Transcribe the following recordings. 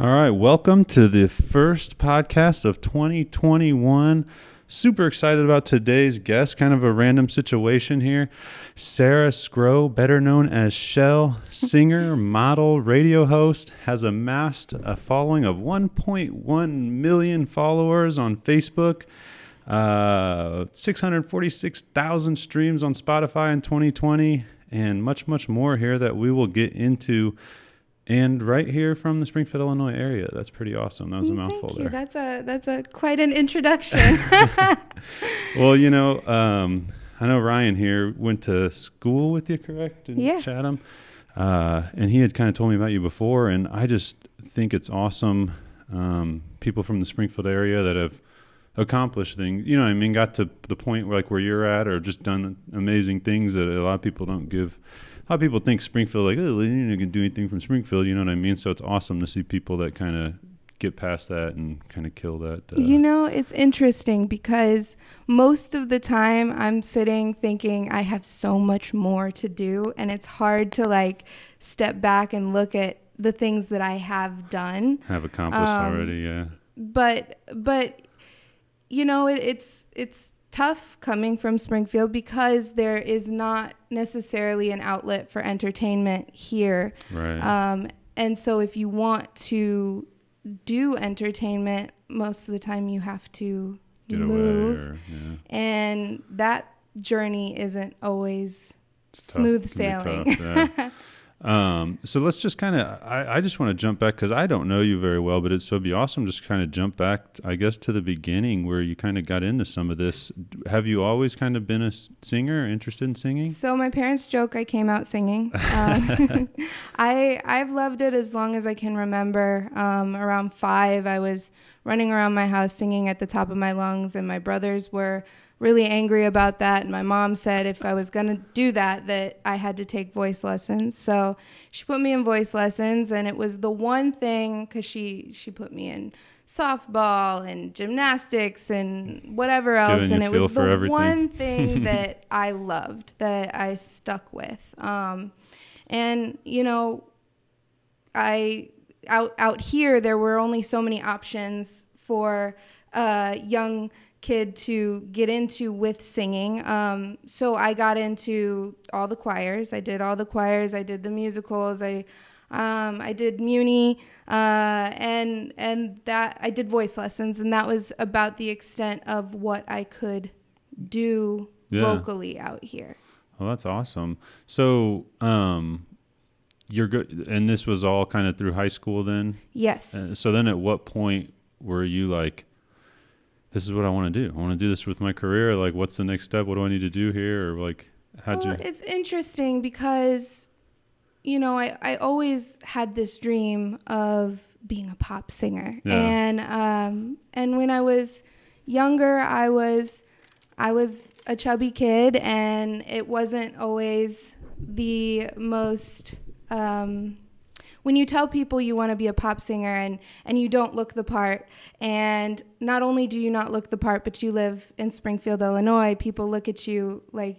All right, welcome to the first podcast of 2021. Super excited about today's guest, kind of a random situation here. Sarah Skrow, better known as Chel, singer, model, radio host, has amassed a following of 1.1 million followers on Facebook, 646,000 streams on Spotify in 2020, and much, much more here that we will get into. And right here from the Springfield, Illinois area. That's pretty awesome. That was a mouthful there. Thank you. That's a quite an introduction. Well, I know Ryan here went to school with you, correct? In Chatham. And he had kind of told me about you before, and I just think it's awesome. People from the Springfield area that have accomplished things, got to the point where you're at, or just done amazing things that a lot of people don't give. A lot of people think Springfield, you're not going to do anything from Springfield, you know what I mean? So it's awesome to see people that kind of get past that and kind of kill that. It's interesting because most of the time I'm sitting thinking I have so much more to do, and it's hard to step back and look at the things that I have done. Have accomplished already, yeah. But it's tough coming from Springfield because there is not necessarily an outlet for entertainment here. Right. And so if you want to do entertainment, most of the time you have to move. And that journey isn't always smooth sailing. Tough, yeah. So let's just I just want to jump back because I don't know you very well, but it'd be awesome just kind of jump back, I guess, to the beginning where you kind of got into some of this. Have you always kind of been a singer, interested in singing? So my parents joke I came out singing. I've loved it as long as I can remember. Around 5, I was running around my house singing at the top of my lungs, and my brothers were really angry about that, and my mom said if I was going to do that I had to take voice lessons. So she put me in voice lessons, and it was the one thing, because she put me in softball and gymnastics and whatever else, and it was the one thing that I loved, that I stuck with. And out here there were only so many options for young kid to get into with singing. So I got into all the choirs. I did all the choirs. I did the musicals. I did Muni, and that I did voice lessons, and that was about the extent of what I could do vocally out here. Well, that's awesome. So, you're good, and this was all kind of through high school then? Yes. So then at what point were you like, this is what I want to do. I want to do this with my career. What's the next step? What do I need to do here? Or It's interesting because, I always had this dream of being a pop singer. Yeah. And when I was younger, I was a chubby kid, and it wasn't always the most, when you tell people you want to be a pop singer and you don't look the part, and not only do you not look the part, but you live in Springfield, Illinois, people look at you like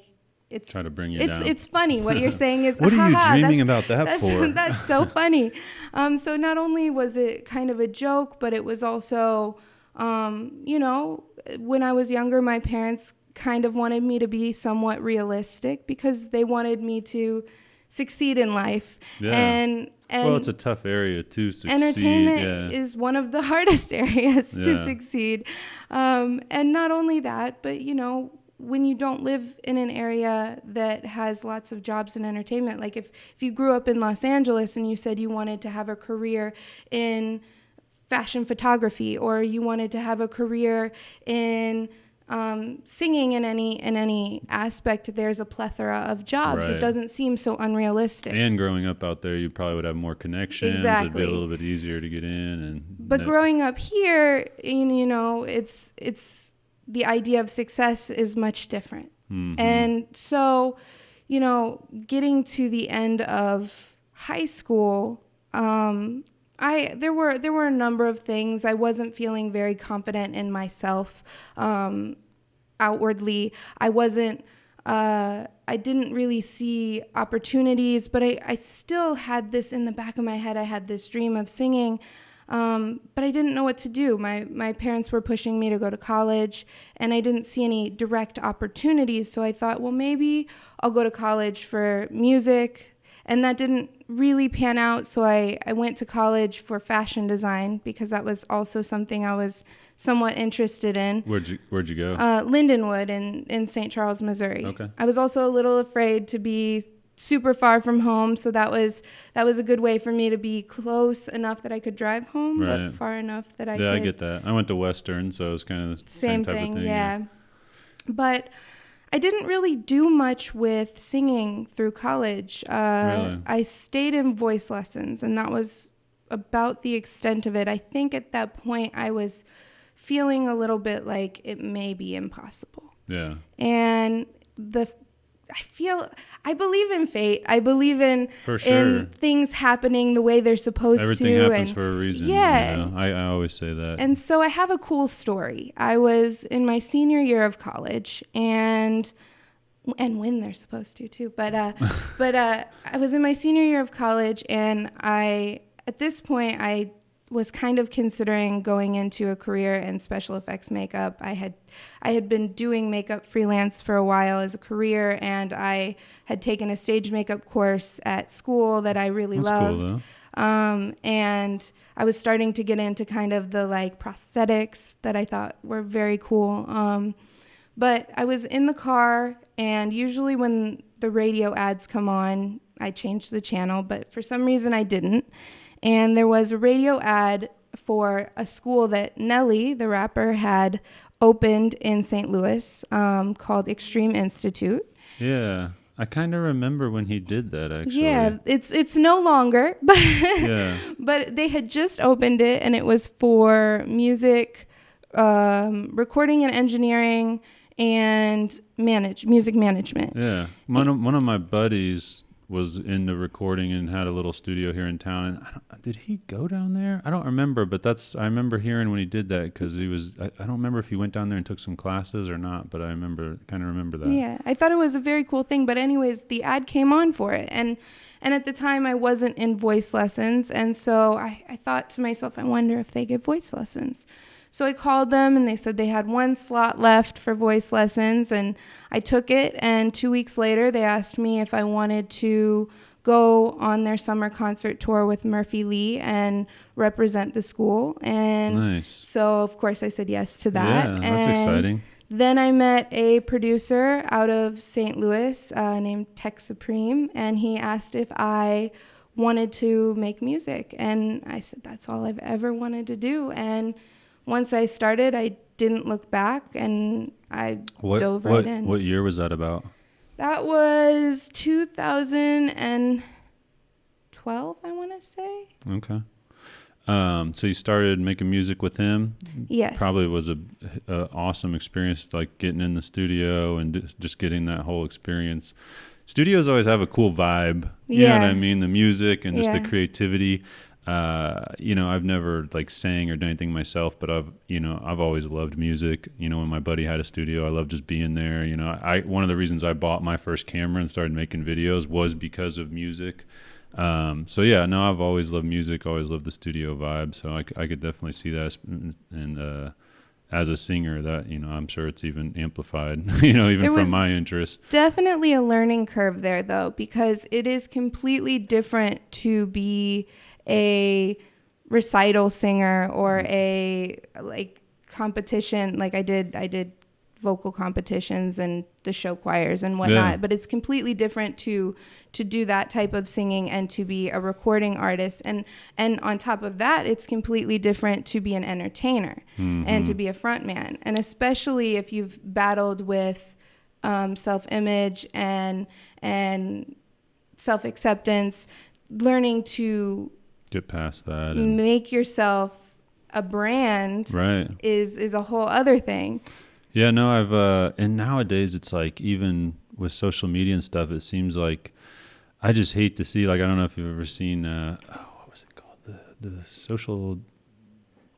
it's try to bring you down. It's funny. What you're saying is, what are you dreaming about that for? That's so funny. So not only was it kind of a joke, but it was also, when I was younger, my parents kind of wanted me to be somewhat realistic because they wanted me to succeed in life. Yeah. And well, it's a tough area to succeed. Entertainment is one of the hardest areas to succeed. And not only that, but when you don't live in an area that has lots of jobs in entertainment, like if you grew up in Los Angeles and you said you wanted to have a career in fashion photography, or you wanted to have a career in singing in any aspect, there's a plethora of jobs. Right. It doesn't seem so unrealistic. And growing up out there, you probably would have more connections. Exactly. It'd be a little bit easier to get in. But growing up here, it's the idea of success is much different. Mm-hmm. And so, getting to the end of high school, there were a number of things. I wasn't feeling very confident in myself outwardly. I didn't really see opportunities, but I still had this in the back of my head. I had this dream of singing. But I didn't know what to do. My parents were pushing me to go to college, and I didn't see any direct opportunities. So I thought, well, maybe I'll go to college for music. And that didn't really pan out. So I went to college for fashion design because that was also something I was somewhat interested in. Where'd you go? Lindenwood in St. Charles, Missouri. Okay. I was also a little afraid to be super far from home, so that was a good way for me to be close enough that I could drive home, right. but far enough that I could. Yeah, I get that. I went to Western, so it was kind of the same type of thing. Yeah. But I didn't really do much with singing through college. Really? I stayed in voice lessons, and that was about the extent of it. I think at that point I was feeling a little bit like it may be impossible. Yeah. And I believe in fate. I believe in things happening the way they're supposed Everything to. Everything happens for a reason. Yeah. You know? I always say that. And so I have a cool story. I was in my senior year of college, and when they're supposed to too. But I was in my senior year of college, and at this point I was kind of considering going into a career in special effects makeup. I had been doing makeup freelance for a while as a career, and I had taken a stage makeup course at school that I really loved. Cool, though. And I was starting to get into kind of the like prosthetics that I thought were very cool. But I was in the car, and usually when the radio ads come on, I change the channel, but for some reason I didn't. And there was a radio ad for a school that Nelly, the rapper, had opened in St. Louis called Extreme Institute. Yeah. I kind of remember when he did that, actually. Yeah, it's no longer, but yeah. But they had just opened it, and it was for music, recording and engineering, and music management. Yeah. One of my buddies was in the recording and had a little studio here in town. And did he go down there? I don't remember, but I remember hearing when he did that, because I don't remember if he went down there and took some classes or not, but I kind of remember that. Yeah, I thought it was a very cool thing. But anyways, the ad came on for it. And at the time I wasn't in voice lessons. And so I thought to myself, I wonder if they give voice lessons. So I called them, and they said they had one slot left for voice lessons, and I took it. And 2 weeks later, they asked me if I wanted to go on their summer concert tour with Murphy Lee and represent the school. And nice. So, of course, I said yes to that. Yeah, that's exciting. Then I met a producer out of St. Louis named Tech Supreme, and he asked if I wanted to make music. And I said, that's all I've ever wanted to do. And once I started, I didn't look back, and I dove right in. What year was that about? That was 2012, I want to say. Okay. So you started making music with him? Yes. Probably was a awesome experience, like getting in the studio and just getting that whole experience. Studios always have a cool vibe. You know what I mean? The music and just the creativity. I've never like sang or done anything myself, but I've always loved music. When my buddy had a studio, I loved just being there. One of the reasons I bought my first camera and started making videos was because of music. I've always loved music, always loved the studio vibe. So I could definitely see that. And as a singer, that, I'm sure it's even amplified, even from my interest. Definitely a learning curve there, though, because it is completely different to be a recital singer or a competition. Like I did vocal competitions and the show choirs and whatnot, but it's completely different to do that type of singing and to be a recording artist. And on top of that, it's completely different to be an entertainer and to be a front man. And especially if you've battled with self-image and self-acceptance, learning to get past that and make yourself a brand is a whole other thing. Yeah, no, I've and nowadays it's like, even with social media and stuff, it seems like I just hate to see, like, I don't know if you've ever seen what was it called, the social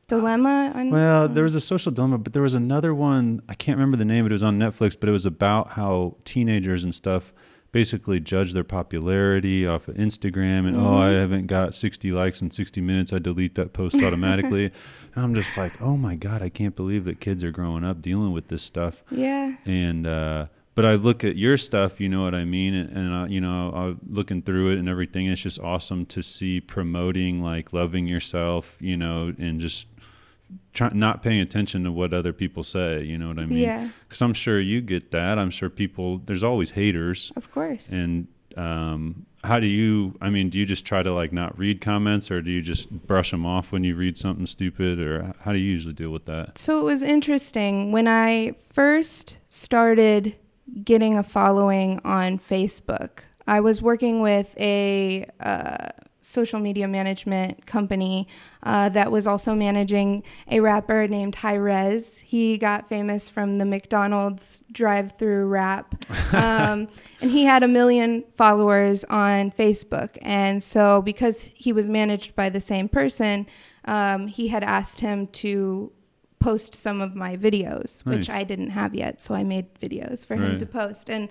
dilemma. There was a social dilemma, but there was another one, I can't remember the name, but it was on Netflix, but it was about how teenagers and stuff basically judge their popularity off of Instagram and, I haven't got 60 likes in 60 minutes. I delete that post automatically. And I'm just like, oh my God, I can't believe that kids are growing up dealing with this stuff. Yeah. And, but I look at your stuff, you know what I mean? And you know, I'm looking through it and everything. It's just awesome to see promoting, like loving yourself, you know, and just not paying attention to what other people say, you know what I mean? Yeah. Because I'm sure you get that. I'm sure there's always haters. Of course. And how do you just try to like not read comments, or do you just brush them off when you read something stupid, or how do you usually deal with that? So it was interesting. When I first started getting a following on Facebook, I was working with a social media management company that was also managing a rapper named 𝙈𝙬𝙇𝙇𝙄𝙊𝙉. He got famous from the McDonald's drive-through rap. And he had 1 million followers on Facebook. And so because he was managed by the same person, he had asked him to post some of my videos, which I didn't have yet. So I made videos for him to post. And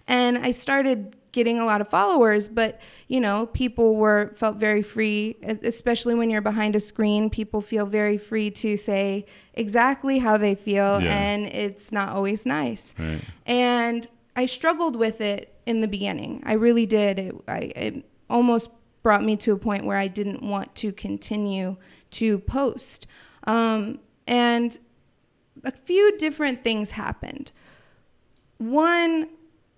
I started getting a lot of followers, but you know, people felt very free, especially when you're behind a screen. People feel very free to say exactly how they feel, and it's not always nice. Right. And I struggled with it in the beginning. I really did. It almost brought me to a point where I didn't want to continue to post. And a few different things happened. One,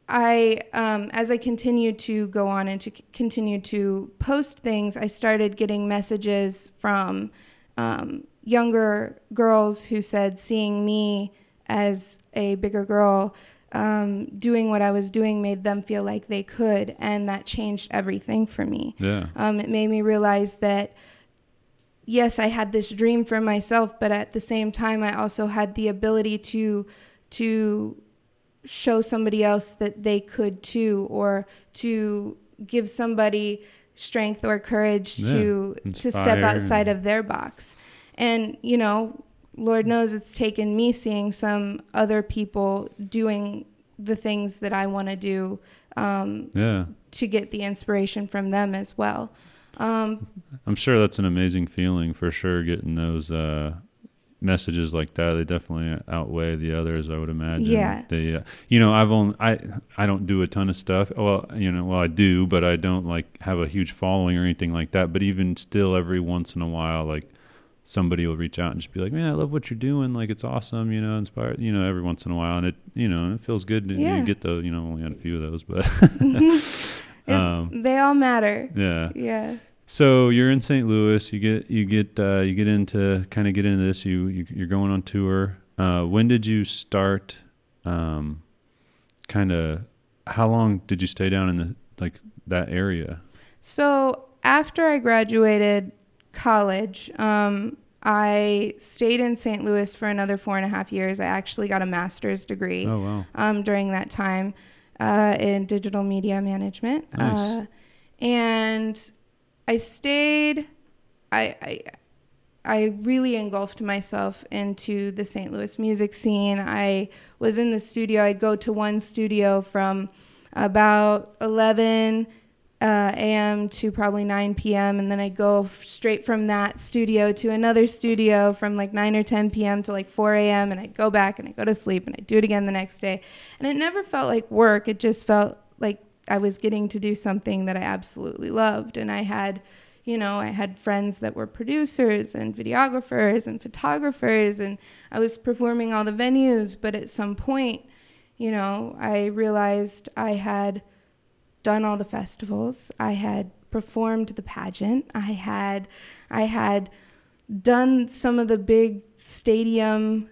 as I continued to go on and to continue to post things, I started getting messages from younger girls who said seeing me as a bigger girl doing what I was doing made them feel like they could, and that changed everything for me. Yeah. It made me realize that, yes, I had this dream for myself, but at the same time, I also had the ability to show somebody else that they could too, or to give somebody strength or courage to step outside of their box. And, you know, Lord knows it's taken me seeing some other people doing the things that I want to do to get the inspiration from them as well. I'm sure that's an amazing feeling for sure, getting those messages like that. They definitely outweigh the others, I would imagine. Yeah. They, you know, I don't do a ton of stuff. Well, I do, but I don't like have a huge following or anything like that. But even still, every once in a while, like somebody will reach out and just be like, man, I love what you're doing. Like, it's awesome, inspired, every once in a while. And it, it feels good to get those, only had a few of those, but they all matter. Yeah. Yeah. So you're in St. Louis. You get into this. You're going on tour. When did you start? How long did you stay down in that area? So after I graduated college, I stayed in St. Louis for another 4.5 years. I actually got a master's degree. Oh, wow. During that time in digital media management. Nice. And I stayed, I really engulfed myself into the St. Louis music scene. I was in the studio. I'd go to one studio from about 11 a.m. to probably 9 p.m. And then I'd go straight from that studio to another studio from 9 or 10 p.m. to 4 a.m. And I'd go back and I'd go to sleep and I'd do it again the next day. And it never felt like work. It just felt like I was getting to do something that I absolutely loved. And I had friends that were producers and videographers and photographers, and I was performing all the venues. But at some point, I realized I had done all the festivals. I had performed the pageant. I had done some of the big stadium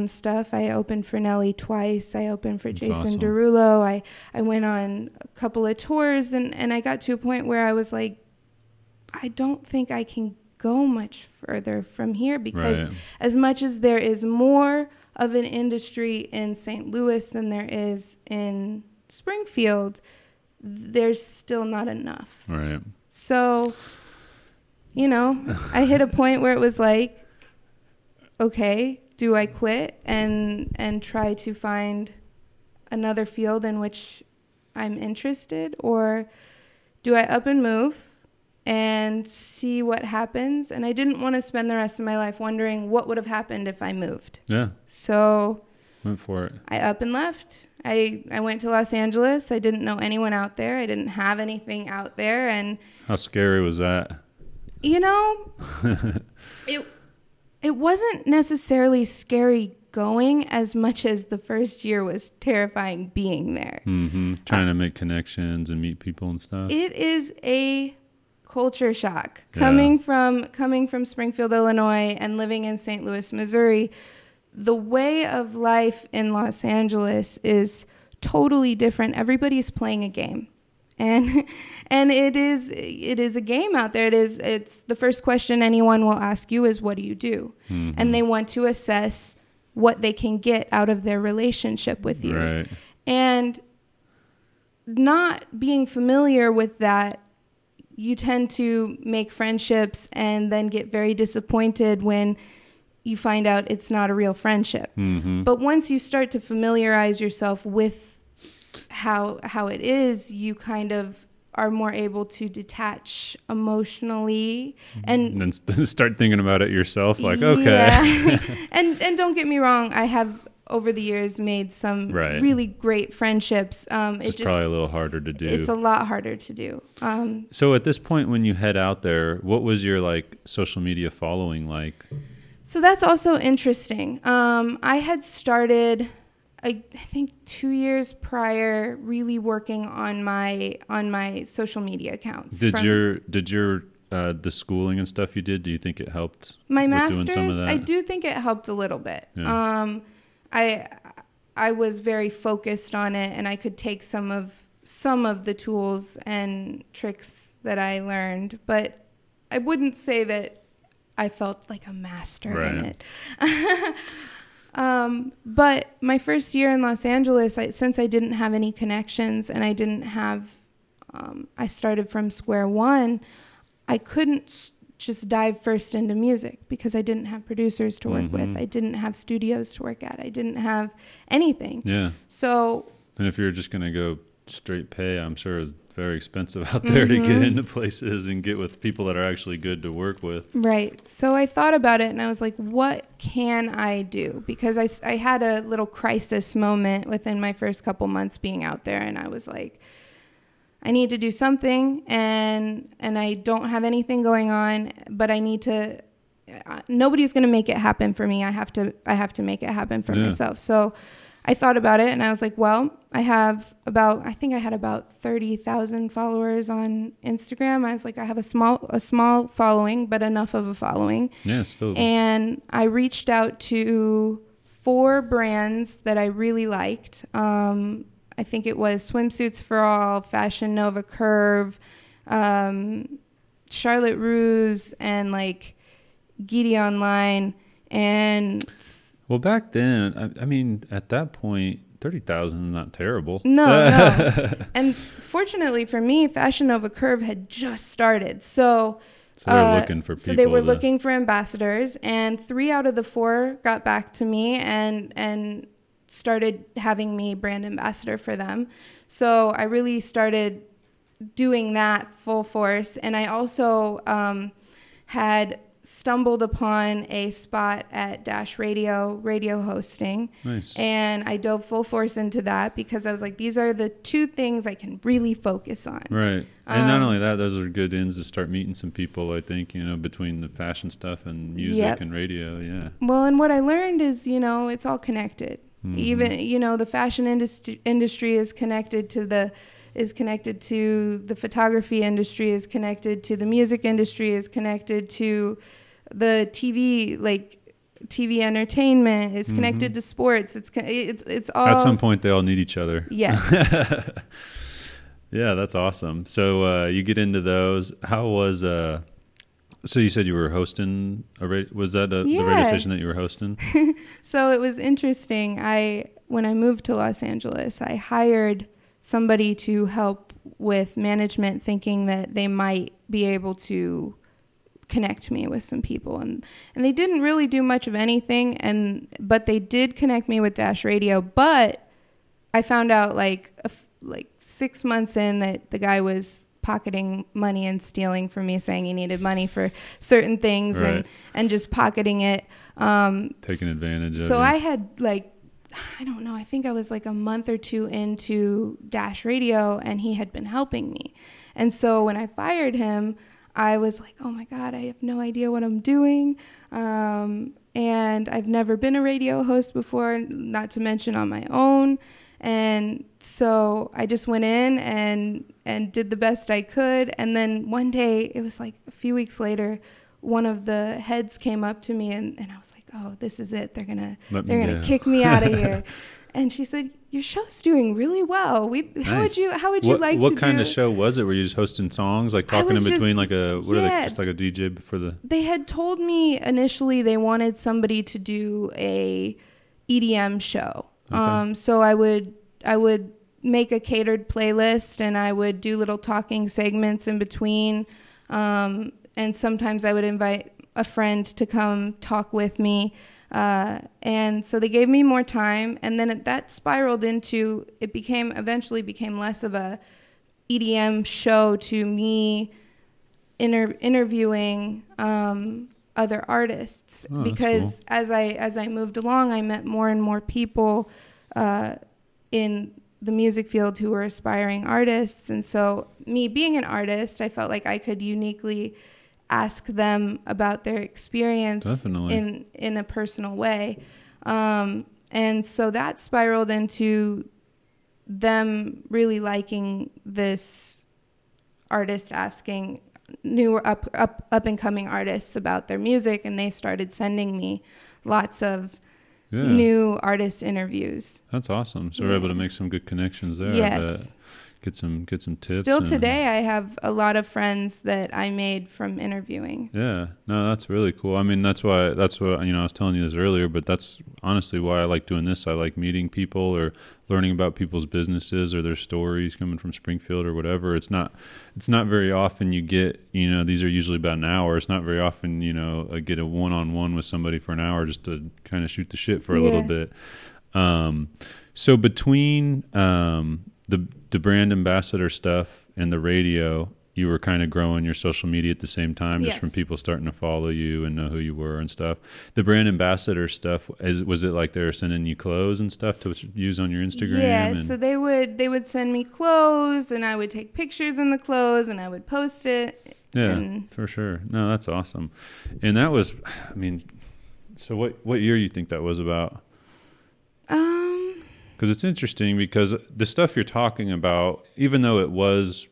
stuff. I opened for Nelly twice. I opened for Jason awesome. Derulo. I went on a couple of tours, and I got to a point where I was like, I don't think I can go much further from here, because as much as there is more of an industry in St. Louis than there is in Springfield, there's still not enough. Right. So, I hit a point where it was like, okay, do I quit and try to find another field in which I'm interested, or do I up and move and see what happens? And I didn't want to spend the rest of my life wondering what would have happened if I moved. Yeah. So went for it. I up and left. I went to Los Angeles. I didn't know anyone out there. I didn't have anything out there. And how scary was that? You know, it wasn't necessarily scary going as much as the first year was terrifying being there. Mm-hmm. Trying to make connections and meet people and stuff. It is a culture shock coming from Springfield, Illinois, and living in St. Louis, Missouri. The way of life in Los Angeles is totally different. Everybody's playing a game. And it is a game out there. It's the first question anyone will ask you is, what do you do? Mm-hmm. And they want to assess what they can get out of their relationship with you. Right. And not being familiar with that, you tend to make friendships and then get very disappointed when you find out it's not a real friendship. Mm-hmm. But once you start to familiarize yourself with how it is, you kind of are more able to detach emotionally and then start thinking about it yourself, like, okay. and don't get me wrong, I have over the years made some really great friendships. It's just probably a little harder to do. It's a lot harder to do. So at this point, when you head out there, what was your like social media following like? So that's also interesting. I had started, I think 2 years prior, really working on my social media accounts. Did your the schooling and stuff you did, do you think it helped? My master's, doing some of that? I do think it helped a little bit. Yeah. I was very focused on it, and I could take some of the tools and tricks that I learned, but I wouldn't say that I felt like a master in it. But my first year in Los Angeles, since I didn't have any connections and I didn't have, I started from square one, I couldn't just dive first into music because I didn't have producers to work with. I didn't have studios to work at. I didn't have anything. Yeah. So. And if you're just going to go straight pay, I'm sure it's very expensive out there to get into places and get with people that are actually good to work with. Right. So I thought about it and I was like, what can I do? Because I had a little crisis moment within my first couple months being out there, and I was like, I need to do something, and I don't have anything going on, but I need to, nobody's going to make it happen for me. I have to make it happen for myself. So I thought about it and I was like, well, I think I had about 30,000 followers on Instagram. I was like, I have a small following, but enough of a following. Yeah, still. And I reached out to 4 brands that I really liked. I think it was Swimsuits for All, Fashion Nova Curve, Charlotte Russe, and like Giddy Online. And well, back then, I mean, at that point, 30,000 is not terrible. No. And fortunately for me, Fashion Nova Curve had just started. So they were looking for people. So they were looking for ambassadors, and 3 out of the 4 got back to me and started having me brand ambassador for them. So I really started doing that full force. And I also had stumbled upon a spot at Dash radio hosting. Nice. And I dove full force into that because I was like, these are the 2 things I can really focus on. Right. And not only that, those are good ends to start meeting some people, I think, between the fashion stuff and music and radio. Yeah. Well, and what I learned is, it's all connected. Even, the fashion industry is connected to the photography industry, is connected to the music industry, is connected to the TV entertainment, it's connected to sports. It's all. At some point, they all need each other. Yes. Yeah, that's awesome. So you get into those. How was so you said you were hosting was that the radio station that you were hosting? So it was interesting. When I moved to Los Angeles, I hired somebody to help with management, thinking that they might be able to connect me with some people, and they didn't really do much of anything, but they did connect me with Dash Radio. But I found out like 6 months in that the guy was pocketing money and stealing from me, saying he needed money for certain things, and just pocketing it. Taking advantage of it. So I had like, I don't know, I think I was like a month or two into Dash Radio, and he had been helping me. And so when I fired him, I was like, oh my God, I have no idea what I'm doing. And I've never been a radio host before, not to mention on my own. And so I just went in and did the best I could. And then one day, it was like a few weeks later, one of the heads came up to me, and I was like, oh, this is it. They're gonna kick me out of here. And she said, your show's doing really well. How would you like to do? What kind of show was it? Were you just hosting songs, like talking in between, like just like a DJ for the? They had told me initially they wanted somebody to do a EDM show. Okay. So I would make a catered playlist, and I would do little talking segments in between. And sometimes I would invite a friend to come talk with me. And so they gave me more time, and then that spiraled into, eventually became less of a EDM show to me interviewing other artists, because cool. as I moved along, I met more and more people in the music field who were aspiring artists. And so me being an artist, I felt like I could uniquely ask them about their experience Definitely. in a personal way. And so that spiraled into them really liking this artist asking new up and coming artists about their music, and they started sending me lots of new artist interviews. That's awesome. So we're able to make some good connections there. Yes. Get some tips. Still today, I have a lot of friends that I made from interviewing. Yeah, no, that's really cool. I mean, that's what I was telling you this earlier, but that's honestly why I like doing this. I like meeting people or learning about people's businesses or their stories coming from Springfield or whatever. It's not very often you get, these are usually about an hour. It's not very often, I get a one-on-one with somebody for an hour just to kind of shoot the shit for a little bit. So between the brand ambassador stuff and the radio, you were kind of growing your social media at the same time, just from people starting to follow you and know who you were and stuff. The brand ambassador stuff, was it like they were sending you clothes and stuff to use on your Instagram? Yeah, so they would send me clothes, and I would take pictures in the clothes, and I would post it. Yeah, for sure. No, that's awesome. And that was, so what year you think that was about? Because it's interesting, because the stuff you're talking about, even though it was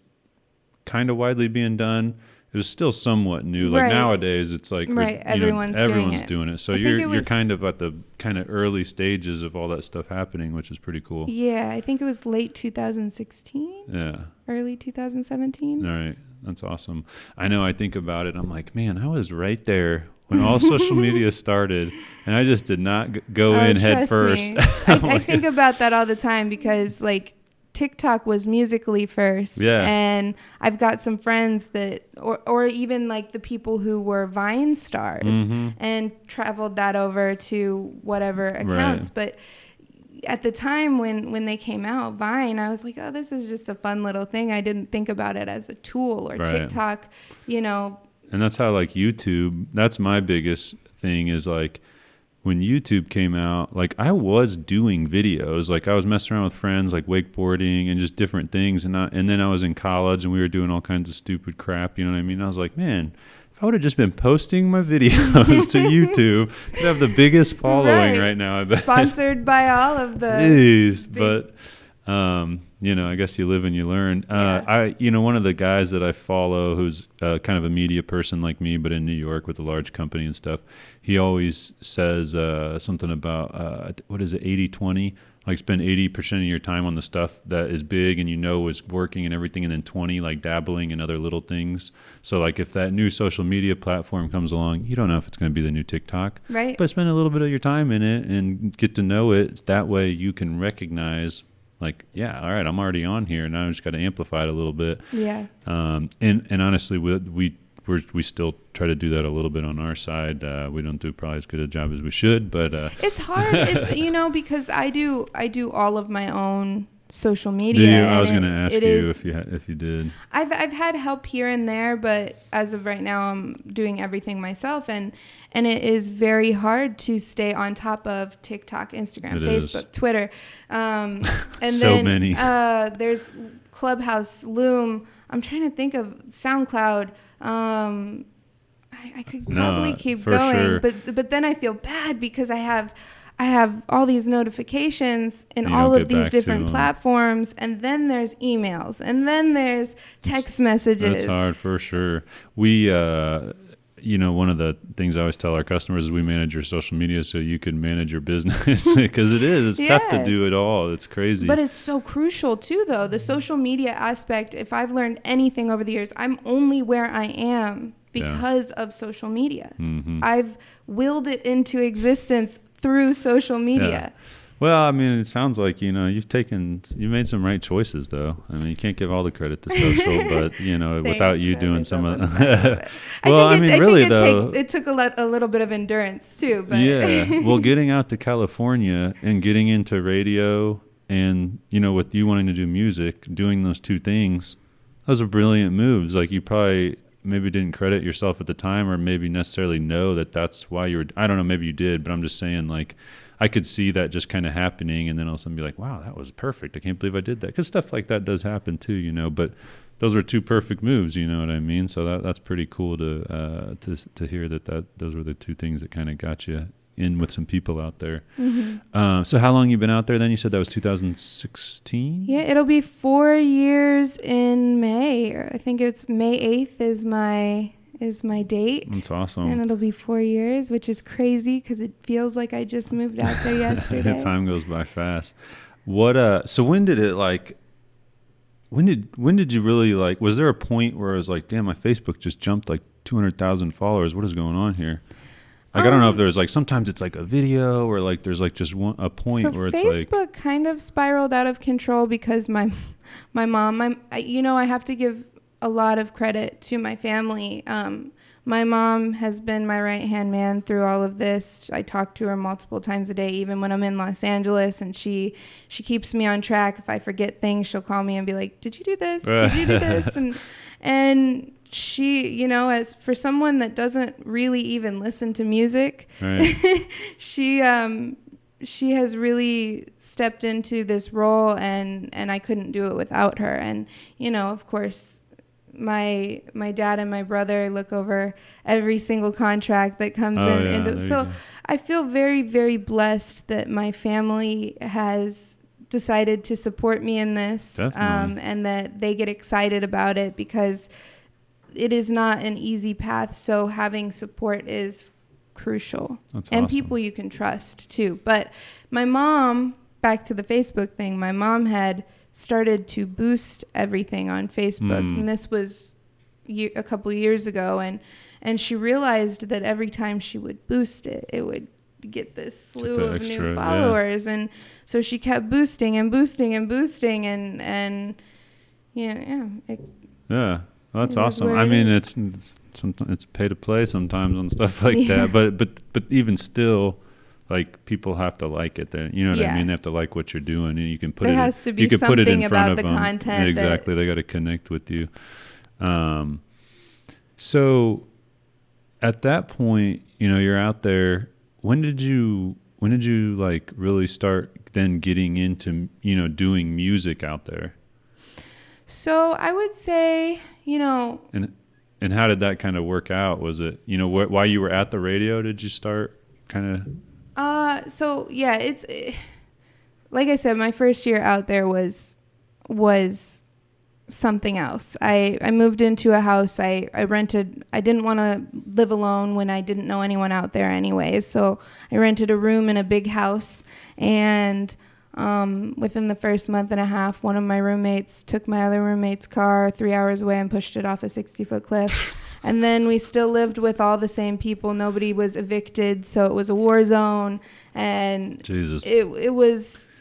kind of widely being done, it was still somewhat new. Like nowadays, it's like everyone's doing it. So you're kind of at the kind of early stages of all that stuff happening, which is pretty cool. Yeah, I think it was late 2016. Yeah. Early 2017. All right, that's awesome. I know. I think about it. I'm like, man, I was right there when all social media started, and I just did not go in head first. I think about that all the time, because like TikTok was Musical.ly first, and I've got some friends that, or even like the people who were Vine stars and traveled that over to whatever accounts. But at the time when they came out, Vine, I was like, oh, this is just a fun little thing. I didn't think about it as a tool, or TikTok, And that's how, like, YouTube, that's my biggest thing, is like when YouTube came out, like I was doing videos, like I was messing around with friends, like wakeboarding and just different things. And then I was in college and we were doing all kinds of stupid crap. You know what I mean? I was like, man, if I would have just been posting my videos to YouTube, I'd have the biggest following right now. I bet. Sponsored by all of the. Jeez, but I guess you live and you learn. One of the guys that I follow, who's kind of a media person like me, but in New York with a large company and stuff, he always says something about, 80-20? Like spend 80% of your time on the stuff that is big and is working and everything, and then 20 like dabbling in other little things. So like if that new social media platform comes along, you don't know if it's going to be the new TikTok. Right. But spend a little bit of your time in it and get to know it. That way you can recognize, like, yeah, all right, I'm already on here, and I just got to amplify it a little bit. Yeah. And honestly, we still try to do that a little bit on our side. We don't do probably as good a job as we should, but it's hard. It's because I do all of my own social media. Yeah, I was going to ask you if you did. I've had help here and there, but as of right now, I'm doing everything myself, and it is very hard to stay on top of TikTok, Instagram, Facebook, Twitter, and so then many. There's Clubhouse, Loom. I'm trying to think of SoundCloud. I could probably keep going, sure. but then I feel bad because I have all these notifications in all of these different platforms, and then there's emails, and then there's text messages. It's hard for sure. We, one of the things I always tell our customers is we manage your social media so you can manage your business, because it's tough to do it all. It's crazy. But it's so crucial too, though. The social media aspect, if I've learned anything over the years, I'm only where I am because of social media. Mm-hmm. I've willed it into existence through social media. Yeah. Well, I mean, it sounds like, you made some right choices, though. I mean, you can't give all the credit to social, but, Thanks, without you doing some of it. It took a little bit of endurance, too. But yeah. Well, getting out to California and getting into radio and, with you wanting to do music, doing those two things, those are brilliant moves. Like, you probably maybe didn't credit yourself at the time, or maybe necessarily know that that's why you were, I don't know, maybe you did, but I'm just saying, like, I could see that just kind of happening, and then all of a sudden be like, wow, that was perfect. I can't believe I did that. Because stuff like that does happen too, but those were two perfect moves, you know what I mean? So that's pretty cool to hear that those were the two things that kind of got you in with some people out there. Mm-hmm. So how long you been out there then? You said that was 2016? Yeah, it'll be 4 years in May. I think it's May 8th is my date. That's awesome. And it'll be 4 years, which is crazy because it feels like I just moved out there yesterday. Time goes by fast. So when did it when did you really was there a point where I was like, damn, my Facebook just jumped 200,000 followers. What is going on here? I don't know if there's sometimes it's a video or there's just a point where it's Facebook kind of spiraled out of control because my mom, I have to give a lot of credit to my family. My mom has been my right-hand man through all of this. I talk to her multiple times a day, even when I'm in Los Angeles, and she keeps me on track. If I forget things, she'll call me and be like, did you do this? Did you do this? And she, as for someone that doesn't really even listen to music, right. she has really stepped into this role, and I couldn't do it without her. And, of course, my dad and my brother look over every single contract that comes in. Yeah, so I feel very, very blessed that my family has decided to support me in this, and that they get excited about it, because it is not an easy path. So having support is crucial. That's and awesome. People you can trust too. But my mom, back to the Facebook thing, my mom had started to boost everything on Facebook. And this was a couple years ago. And she realized that every time she would boost it, it would get this slew of new followers. And so she kept boosting and boosting and boosting. And yeah. Well, that's awesome. I mean, it's pay to play sometimes on stuff like that. But even still, people have to like it. You know what I mean? They have to like what you're doing, and you can put there has to be something about the content. Exactly, they got to connect with you. So at that point, you're out there. When did you really start then getting into doing music out there? So I would say, And how did that kind of work out? Was it, while you were at the radio, did you start kind of? So yeah, it's like I said, my first year out there was something else. I moved into a house. I rented. I didn't want to live alone when I didn't know anyone out there anyways. So I rented a room in a big house, and within the first month and a half, one of my roommates took my other roommate's car 3 hours away and pushed it off a 60-foot cliff. And then we still lived with all the same people. Nobody was evicted, so it was a war zone. And Jesus. It was,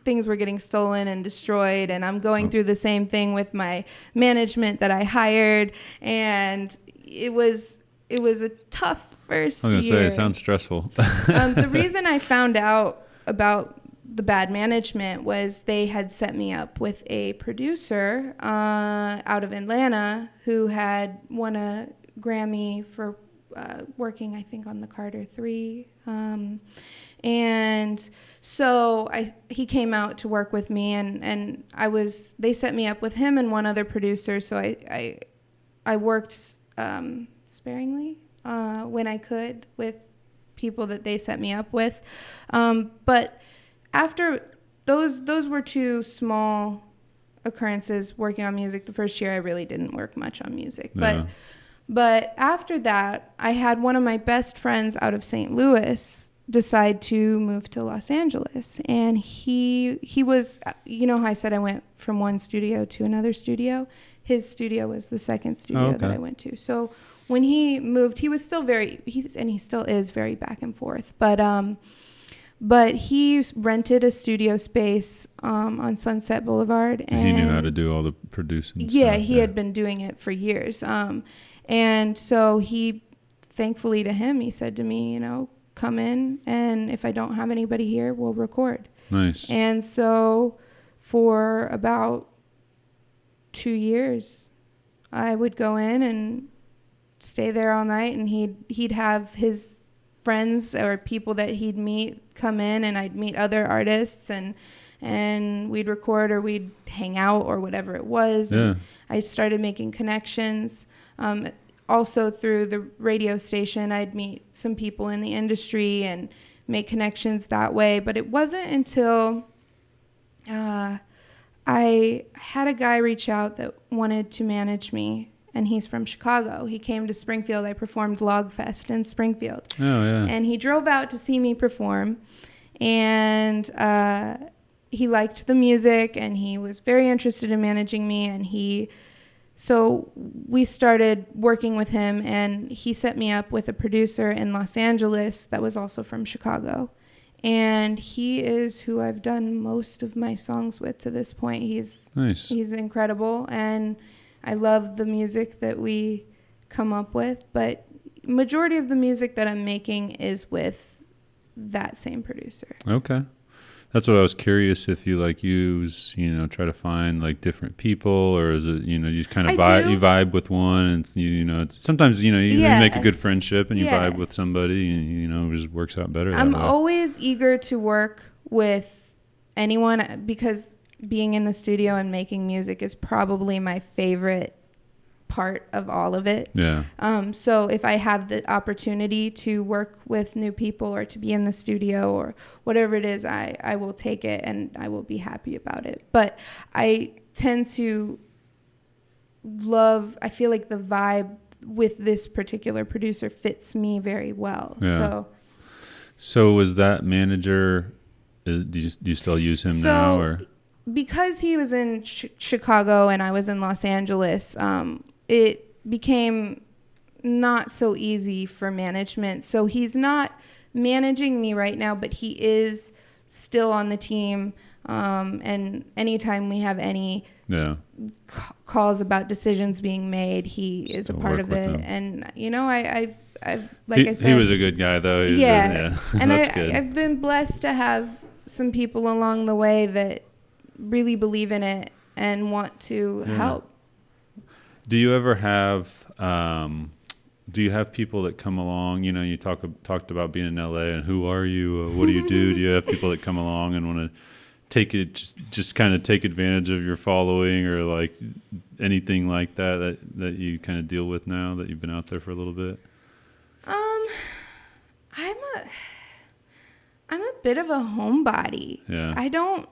things were getting stolen and destroyed. And I'm going through the same thing with my management that I hired. And it was a tough first year. I was going to say, it sounds stressful. The reason I found out about the bad management was they had set me up with a producer out of Atlanta who had won a Grammy for working, I think, on the Carter 3. And so he came out to work with me, and they set me up with him and one other producer. So I worked sparingly when I could with people that they set me up with. But after those were two small occurrences working on music. The first year I really didn't work much on music. Yeah. But after that, I had one of my best friends out of St. Louis decide to move to Los Angeles. And he was, you know how I said I went from one studio to another studio? His studio was the second studio that I went to. So when he moved, he was still he still is very back and forth. But he rented a studio space on Sunset Boulevard. And he knew how to do all the producing yeah, stuff. he had been doing it for years. And so thankfully to him, he said to me, you know, come in, and if I don't have anybody here, we'll record. Nice. And so for about 2 years, I would go in and stay there all night, and he'd have his friends or people that he'd meet come in, and I'd meet other artists, and we'd record or we'd hang out or whatever it was. Yeah. And I started making connections. Also through the radio station, I'd meet some people in the industry and make connections that way. But it wasn't until I had a guy reach out that wanted to manage me, and he's from Chicago. He came to Springfield. I performed Logfest in Springfield. Oh, yeah. And he drove out to see me perform, and he liked the music, and he was very interested in managing me, so we started working with him, and he set me up with a producer in Los Angeles that was also from Chicago. And he is who I've done most of my songs with to this point. He's incredible, and I love the music that we come up with. But majority of the music that I'm making is with that same producer. Okay. That's what I was curious if you try to find like different people, or is it, you just kind of you vibe with one, and it's sometimes, you make a good friendship and you vibe with somebody, and it just works out better. I'm always eager to work with anyone, because being in the studio and making music is probably my favorite part of all of it. Yeah. So if I have the opportunity to work with new people or to be in the studio or whatever it is, I will take it, and I will be happy about it. But I tend to I feel like the vibe with this particular producer fits me very well. Yeah. So was that manager, do you still use him now, or? Because he was in Chicago and I was in Los Angeles, it became not so easy for management. So he's not managing me right now, but he is still on the team. And anytime we have any calls about decisions being made, he is a part of it. Them. And, I've I said, he was a good guy though. Yeah. And I've been blessed to have some people along the way that really believe in it and want to help. Do you ever have people that come along, you talked about being in LA, and who are you, what do you do? Do you have people that come along and want to just kind of take advantage of your following, or like anything like that you kind of deal with now that you've been out there for a little bit? I'm a bit of a homebody. Yeah. I don't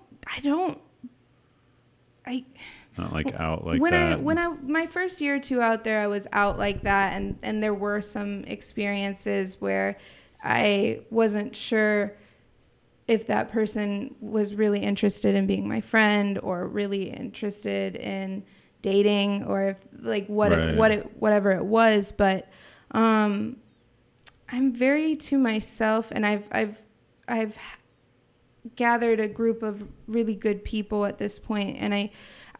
not like out like that. My first year or two out there, I was out like that, and there were some experiences where I wasn't sure if that person was really interested in being my friend, or really interested in dating, or if whatever it was. But I'm very to myself, and I've gathered a group of really good people at this point, and I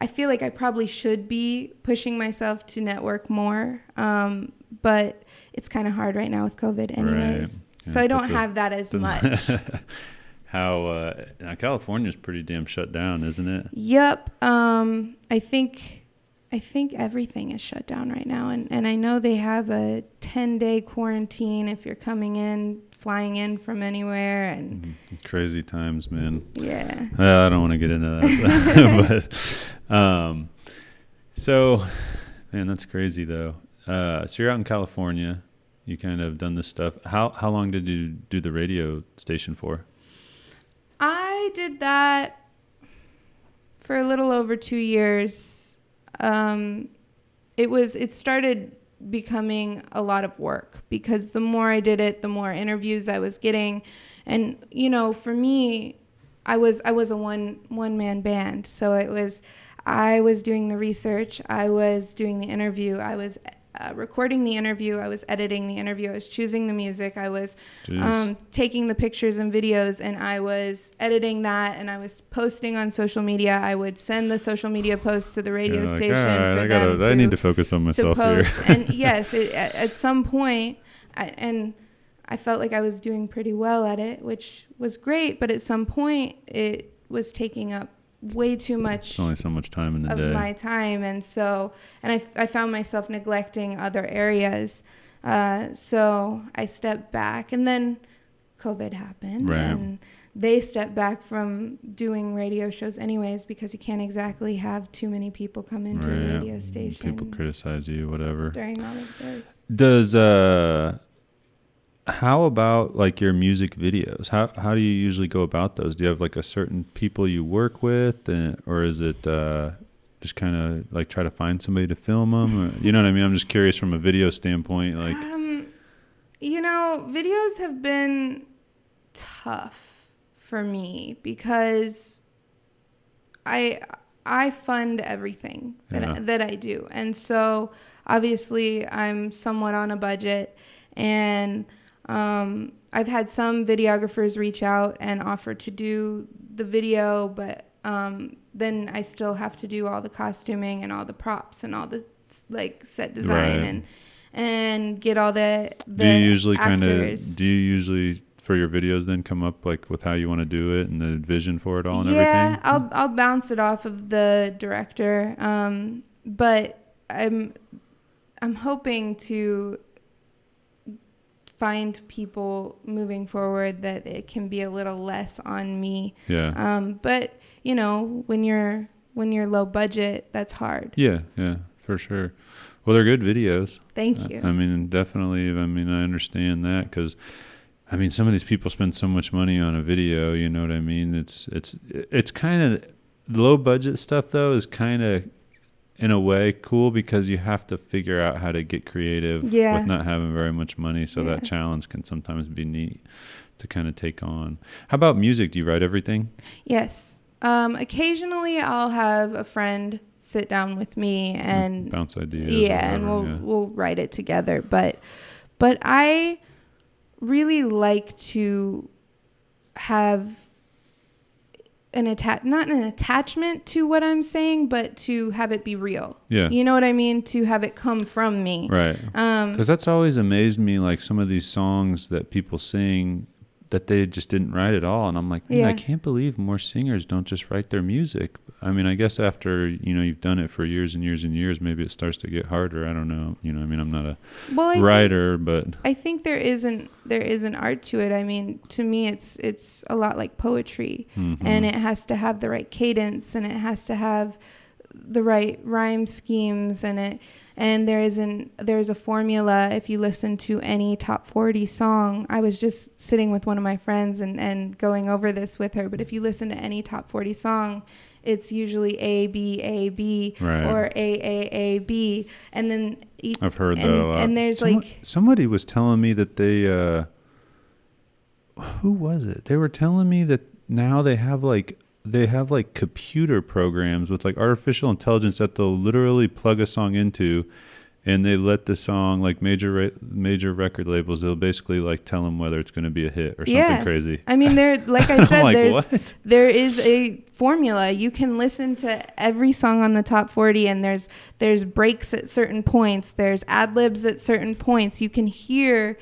feel like I probably should be pushing myself to network more, but it's kind of hard right now with COVID anyways. Right. Yeah, so I don't have that as much. how now California's pretty damn shut down, isn't it? Yep. I think everything is shut down right now, and I know they have a 10-day quarantine if you're flying in from anywhere, and crazy times, man. Yeah. I don't want to get into that, but so, man, that's crazy though. So you're out in California. You kind of done this stuff. How long did you do the radio station for? I did that for a little over 2 years. It started becoming a lot of work because the more I did it, the more interviews I was getting. And, for me, I was a one-man band. So I was doing the research. I was doing the interview. I was recording the interview. I was editing the interview. I was choosing the music. I was taking the pictures and videos, and I was editing that, and I was posting on social media. I would send the social media posts to the radio station I need to focus on myself here. And yes, at some point, I felt like I was doing pretty well at it, which was great. But at some point, it was taking up way too much. It's only so much time in the day. Of my time, and I found myself neglecting other areas. So I stepped back, and then COVID happened, and they stepped back from doing radio shows anyways because you can't exactly have too many people come into a radio station. People criticize you, whatever. During all of this. How about like your music videos? How do you usually go about those? Do you have like a certain people you work with, or is it just kind of like try to find somebody to film them? Or, you know what I mean? I'm just curious from a video standpoint. Like, videos have been tough for me because I fund everything that I do, and so obviously I'm somewhat on a budget, and I've had some videographers reach out and offer to do the video, but then I still have to do all the costuming and all the props and all the set design and get all the do you usually actors. For your videos then come up like with how you want to do it and the vision for it all and everything? Yeah, I'll bounce it off of the director, but I'm hoping to find people moving forward that it can be a little less on me. Yeah. But when you're low budget, that's hard. Yeah, for sure. Well, they're good videos. Thank you. I mean, definitely. I mean, I understand that because, I mean, some of these people spend so much money on a video. You know what I mean? It's kind of low budget stuff though is kind of, in a way, cool because you have to figure out how to get creative with not having very much money. So that challenge can sometimes be neat to kind of take on. How about music? Do you write everything? Yes. Occasionally I'll have a friend sit down with me and bounce ideas. Yeah, and we'll write it together. But I really like to have not an attachment to what I'm saying, but to have it be real. Yeah. You know what I mean? To have it come from me. Right. Because that's always amazed me, like some of these songs that people sing that they just didn't write at all. And I'm like, man, I can't believe more singers don't just write their music. I mean, I guess after, you've done it for years and years and years, maybe it starts to get harder. I don't know. I mean, I'm not a writer, but I think there is an art to it. I mean, to me, it's a lot like poetry, and it has to have the right cadence, and it has to have the right rhyme schemes, and there's a formula. If you listen to any top 40 song, I was just sitting with one of my friends and going over this with her, but if you listen to any top 40 song, it's usually A, B, A, B, or A, B. And then I've heard that a lot. And there's somebody was telling me that they, who was it? They were telling me that now they have computer programs with like artificial intelligence that they'll literally plug a song into, and they let the song, like major record labels, they'll basically like tell them whether it's going to be a hit or something crazy. I mean, like I said, like, there is a formula. You can listen to every song on the top 40, and there's breaks at certain points. There's ad libs at certain points. You can hear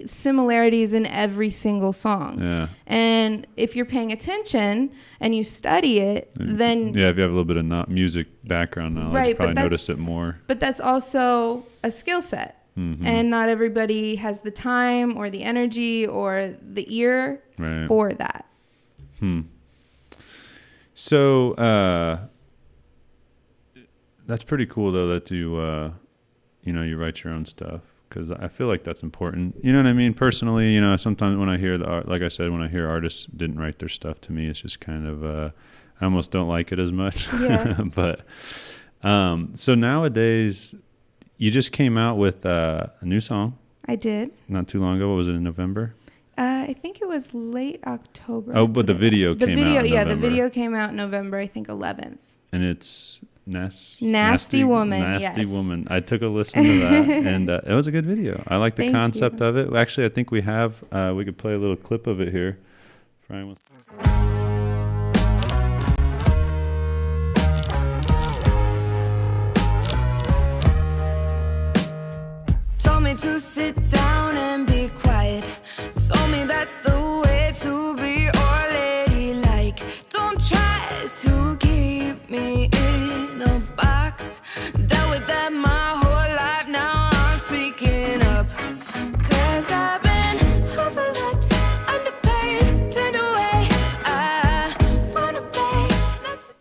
similarities in every single song. Yeah. And if you're paying attention and you study it, then if you have a little bit of music background knowledge, right, you probably notice it more. But that's also a skill set. Mm-hmm. And not everybody has the time or the energy or the ear for that. So that's pretty cool, though, that you write your own stuff, because I feel like that's important. You know what I mean? Personally, sometimes when I hear like I said, when I hear artists didn't write their stuff, to me, it's just kind of I almost don't like it as much. Yeah. But so nowadays, you just came out with a new song. I did. Not too long ago. What was it, in November? I think it was late October. Oh, but the video came out in November. The video came out in November, I think 11th. And it's Nasty Woman. Nasty Woman. I took a listen to that, and it was a good video. I like the concept of it. Actually, I think we could play a little clip of it here. Brian wants. Told me to sit down and be quiet. Told me that's the way to be, or ladylike. Don't try to keep me in a box. Dealt with that my whole life, now I'm speaking up. 'Cause I've been overlooked, underpaid, turned away. I wanna pay not to.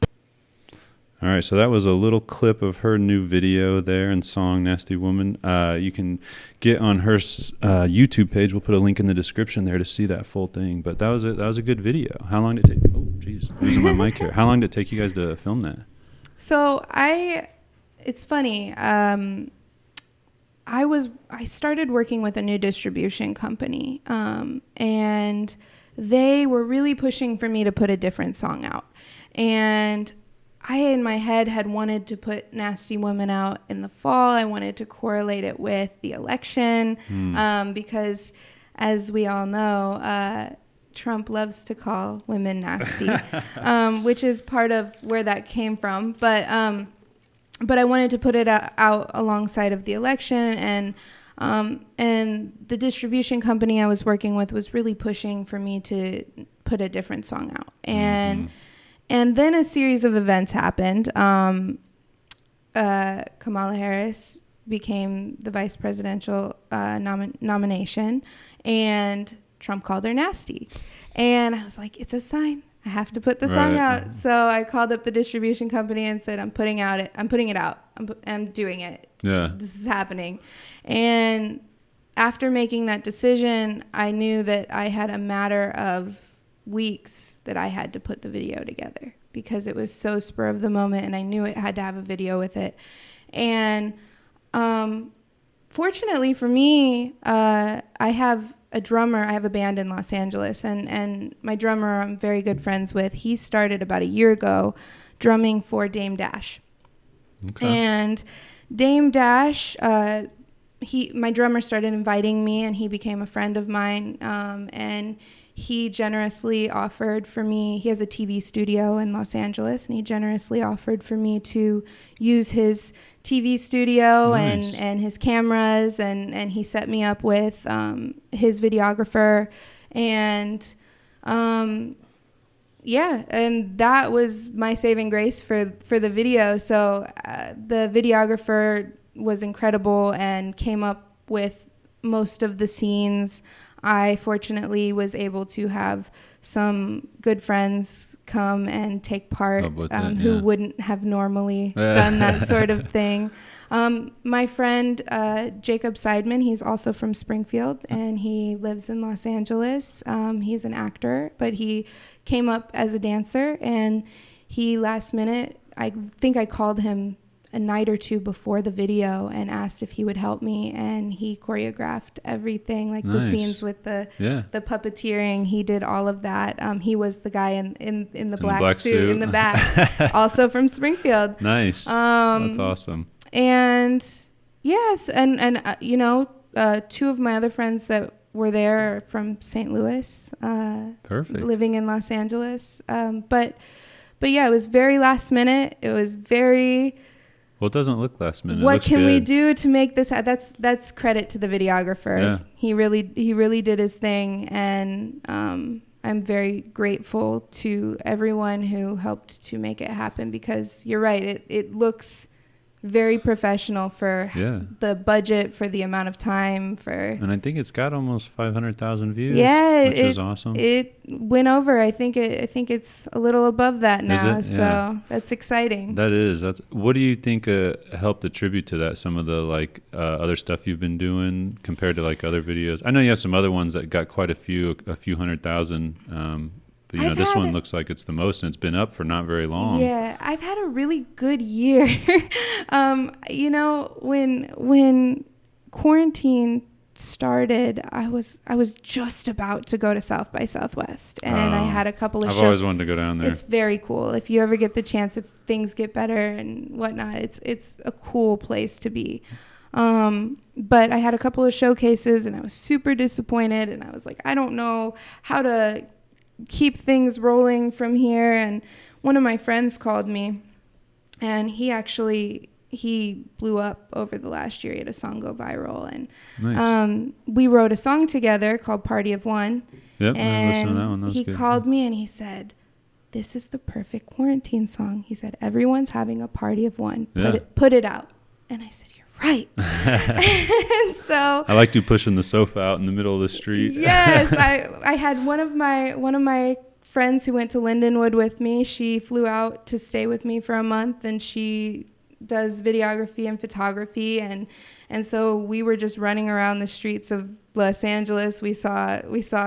All right, so that was a little clip of her new video there and song Nasty Woman. You can get on her YouTube page. We'll put a link in the description there to see that full thing. But that was a good video. How long did it take? Oh, jeez, losing my mic here. How long did it take you guys to film that? So it's funny. I started working with a new distribution company, and they were really pushing for me to put a different song out. And I, in my head, had wanted to put Nasty Woman out in the fall. I wanted to correlate it with the election, because, as we all know, Trump loves to call women nasty, which is part of where that came from. But I wanted to put it out alongside of the election, and the distribution company I was working with was really pushing for me to put a different song out. And then a series of events happened. Kamala Harris became the vice presidential nomination, and Trump called her nasty. And I was like, it's a sign. I have to put the song out. So I called up the distribution company and said, I'm putting it out. I'm doing it. Yeah. This is happening. And after making that decision, I knew that I had a matter of weeks that I had to put the video together, because it was so spur of the moment, and I knew it had to have a video with it. And fortunately for me, I have a drummer. I have a band in Los Angeles, and my drummer I'm very good friends with. He started about a year ago drumming for Dame Dash. Okay. And Dame Dash, my drummer started inviting me, and he became a friend of mine, and he generously offered for me, he has a TV studio in Los Angeles, and he generously offered for me to use his TV studio. Nice. and his cameras, and he set me up with his videographer, and and that was my saving grace for the video. So the videographer was incredible and came up with most of the scenes. I fortunately was able to have some good friends come and take part, who wouldn't have normally done that sort of thing. My friend Jacob Seidman, he's also from Springfield, and he lives in Los Angeles. He's an actor, but he came up as a dancer, and he last minute, I think I called him a night or two before the video and asked if he would help me, and he choreographed everything, like the scenes with the puppeteering. He did all of that. He was the guy in the black suit in the back, also from Springfield. Nice. That's awesome. And yes, and two of my other friends that were there are from St. Louis, perfect, living in Los Angeles. But yeah, it was very last minute. It was very Well, it doesn't look last minute. What can we do to make this? That's credit to the videographer. Yeah. He really did his thing, and I'm very grateful to everyone who helped to make it happen, because you're right. It looks very professional for the budget, for the amount of time, and I think it's got almost 500,000 views. Yeah, which is awesome. It went over. I think it's a little above that now. Is it? So yeah. That's exciting. That's what do you think helped attribute to that? Some of the other stuff you've been doing compared to other videos. I know you have some other ones that got quite a few 100,000. But this one looks like it's the most, and it's been up for not very long. Yeah, I've had a really good year. When quarantine started, I was just about to go to South by Southwest, and I had a couple of shows. I've always wanted to go down there. It's very cool. If you ever get the chance, if things get better and whatnot, it's a cool place to be. But I had a couple of showcases, and I was super disappointed, and I was like, I don't know how to keep things rolling from here. And one of my friends called me, and he blew up over the last year. He had a song go viral, and nice. We wrote a song together called Party of One. Yep, and I listened to that one. That was he good. called me and he said, this is the perfect quarantine song. He said, everyone's having a party of one. Put it out. And I said, you're right. And so I liked you pushing the sofa out in the middle of the street. Yes, I had one of my friends who went to Lindenwood with me. She flew out to stay with me for a month, and she does videography and photography, and so we were just running around the streets of Los Angeles. We saw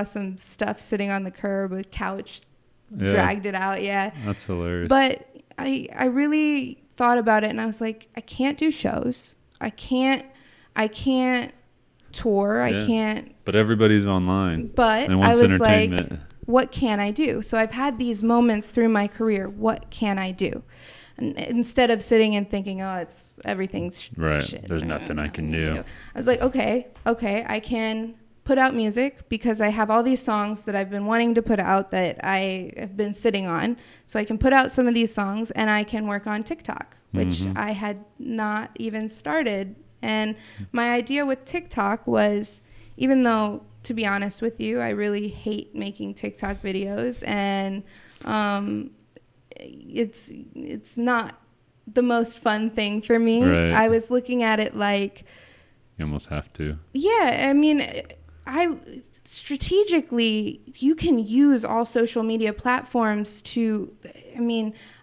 some stuff sitting on the curb, a couch, dragged it out. Yeah, that's hilarious. But I really thought about it, and I was like, I can't do shows. I can't tour. I can't. But everybody's online. But and wants I was entertainment. like, what can I do? So I've had these moments through my career. What can I do? And instead of sitting and thinking, everything's right. shit. There's nothing I can do. I was like, okay, I can put out music, because I have all these songs that I've been wanting to put out that I have been sitting on. So I can put out some of these songs, and I can work on TikTok, which I had not even started. And my idea with TikTok was, even though, to be honest with you, I really hate making TikTok videos, and it's not the most fun thing for me. Right. I was looking at it like, you almost have to. Yeah, I mean, strategically, you can use all social media platforms to,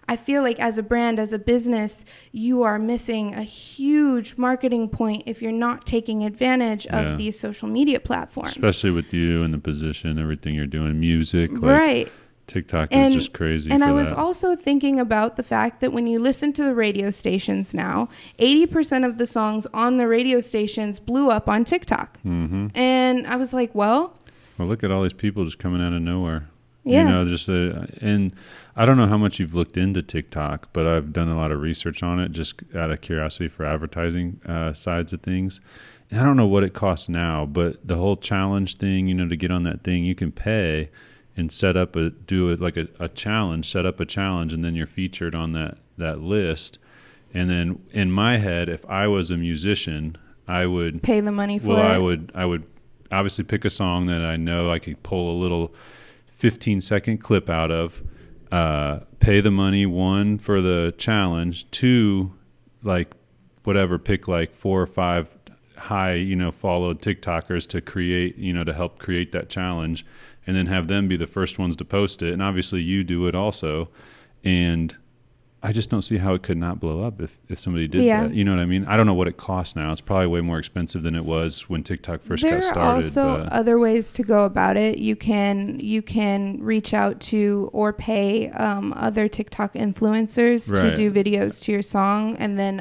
I feel like as a brand, as a business, you are missing a huge marketing point if you're not taking advantage of these social media platforms. Especially with you and the position, everything you're doing, music. Right. TikTok is just crazy. And I was also thinking about the fact that when you listen to the radio stations now, 80% of the songs on the radio stations blew up on TikTok. Mm-hmm. And I was like, well, look at all these people just coming out of nowhere. Yeah. And I don't know how much you've looked into TikTok, but I've done a lot of research on it just out of curiosity for advertising sides of things. And I don't know what it costs now, but the whole challenge thing, to get on that thing, you can pay and set up a challenge, and then you're featured on that list. And then in my head, if I was a musician, I would pay the money for it. I would obviously pick a song that I know I could pull a little 15-second clip out of, pay the money, 1, for the challenge, 2, pick 4 or 5 high, followed TikTokers to create, to help create that challenge, and then have them be the first ones to post it. And obviously you do it also. And I just don't see how it could not blow up if somebody did that. You know what I mean? I don't know what it costs now. It's probably way more expensive than it was when TikTok first got started. There are also other ways to go about it. You can reach out to or pay other TikTok influencers to do videos to your song, and then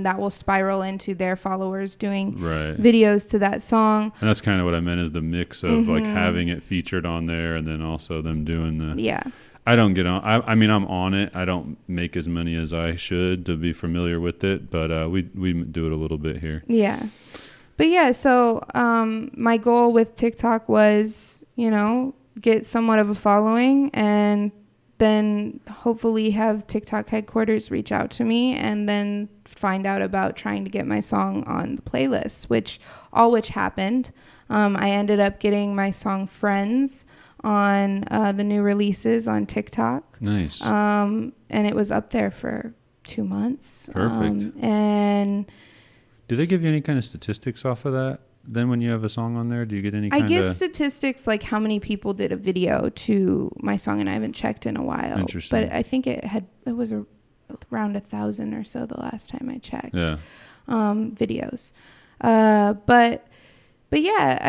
that will spiral into their followers doing videos to that song. And that's kind of what I meant, is the mix of having it featured on there, and then also them doing the I don't get on. I'm on it. I don't make as many as I should to be familiar with it, but we do it a little bit here. Yeah. But yeah, so my goal with TikTok was, get somewhat of a following and then hopefully have TikTok headquarters reach out to me and then find out about trying to get my song on the playlist, which happened. I ended up getting my song Friends on the new releases on TikTok. Nice. And it was up there for 2 months. Perfect. And do they give you any kind of statistics off of that? Then when you have a song on there, do you get any kind of... I get statistics like how many people did a video to my song, and I haven't checked in a while. Interesting. But I think it was around 1,000 or so the last time I checked. Yeah. Videos. But yeah,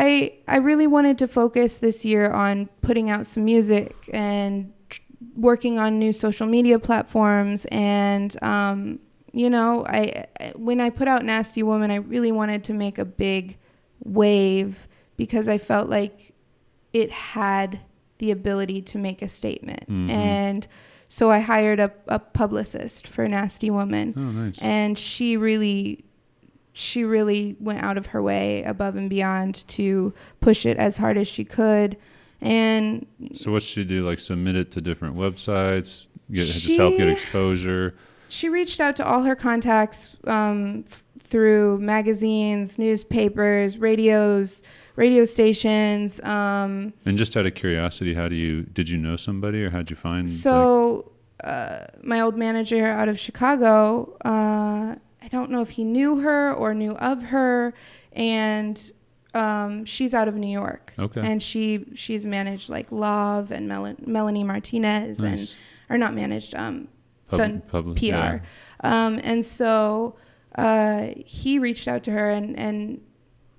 I really wanted to focus this year on putting out some music and working on new social media platforms. And, when I put out Nasty Woman, I really wanted to make a big wave because I felt like it had the ability to make a statement. Mm-hmm. And so I hired a publicist for Nasty Woman. Oh, nice. And she really went out of her way above and beyond to push it as hard as she could. And so what should she do? Like submit it to different websites, just help get exposure? She reached out to all her contacts through magazines, newspapers, radio stations. And just out of curiosity, did you know somebody or how'd you find? So my old manager out of Chicago, I don't know if he knew her or knew of her, and she's out of New York. Okay. And she's managed like Love and Melanie Martinez. Nice. Or not managed, done PR. Yeah. And so he reached out to her, and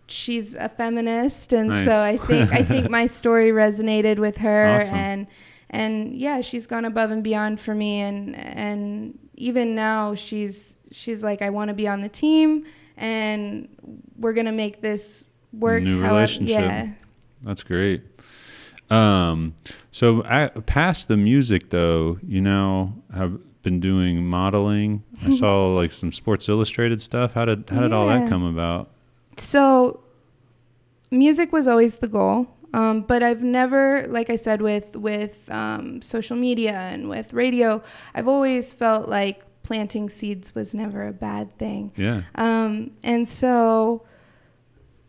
she's a feminist, and nice. So I think my story resonated with her. Awesome. And yeah, she's gone above and beyond for me, and even now she's like, I want to be on the team, and we're gonna make this work. New relationship. Yeah, that's great. So past the music though, have been doing modeling. I saw like some Sports Illustrated stuff. How did all that come about? So music was always the goal. But I've never, like I said, with social media and with radio, I've always felt like planting seeds was never a bad thing. Yeah. And so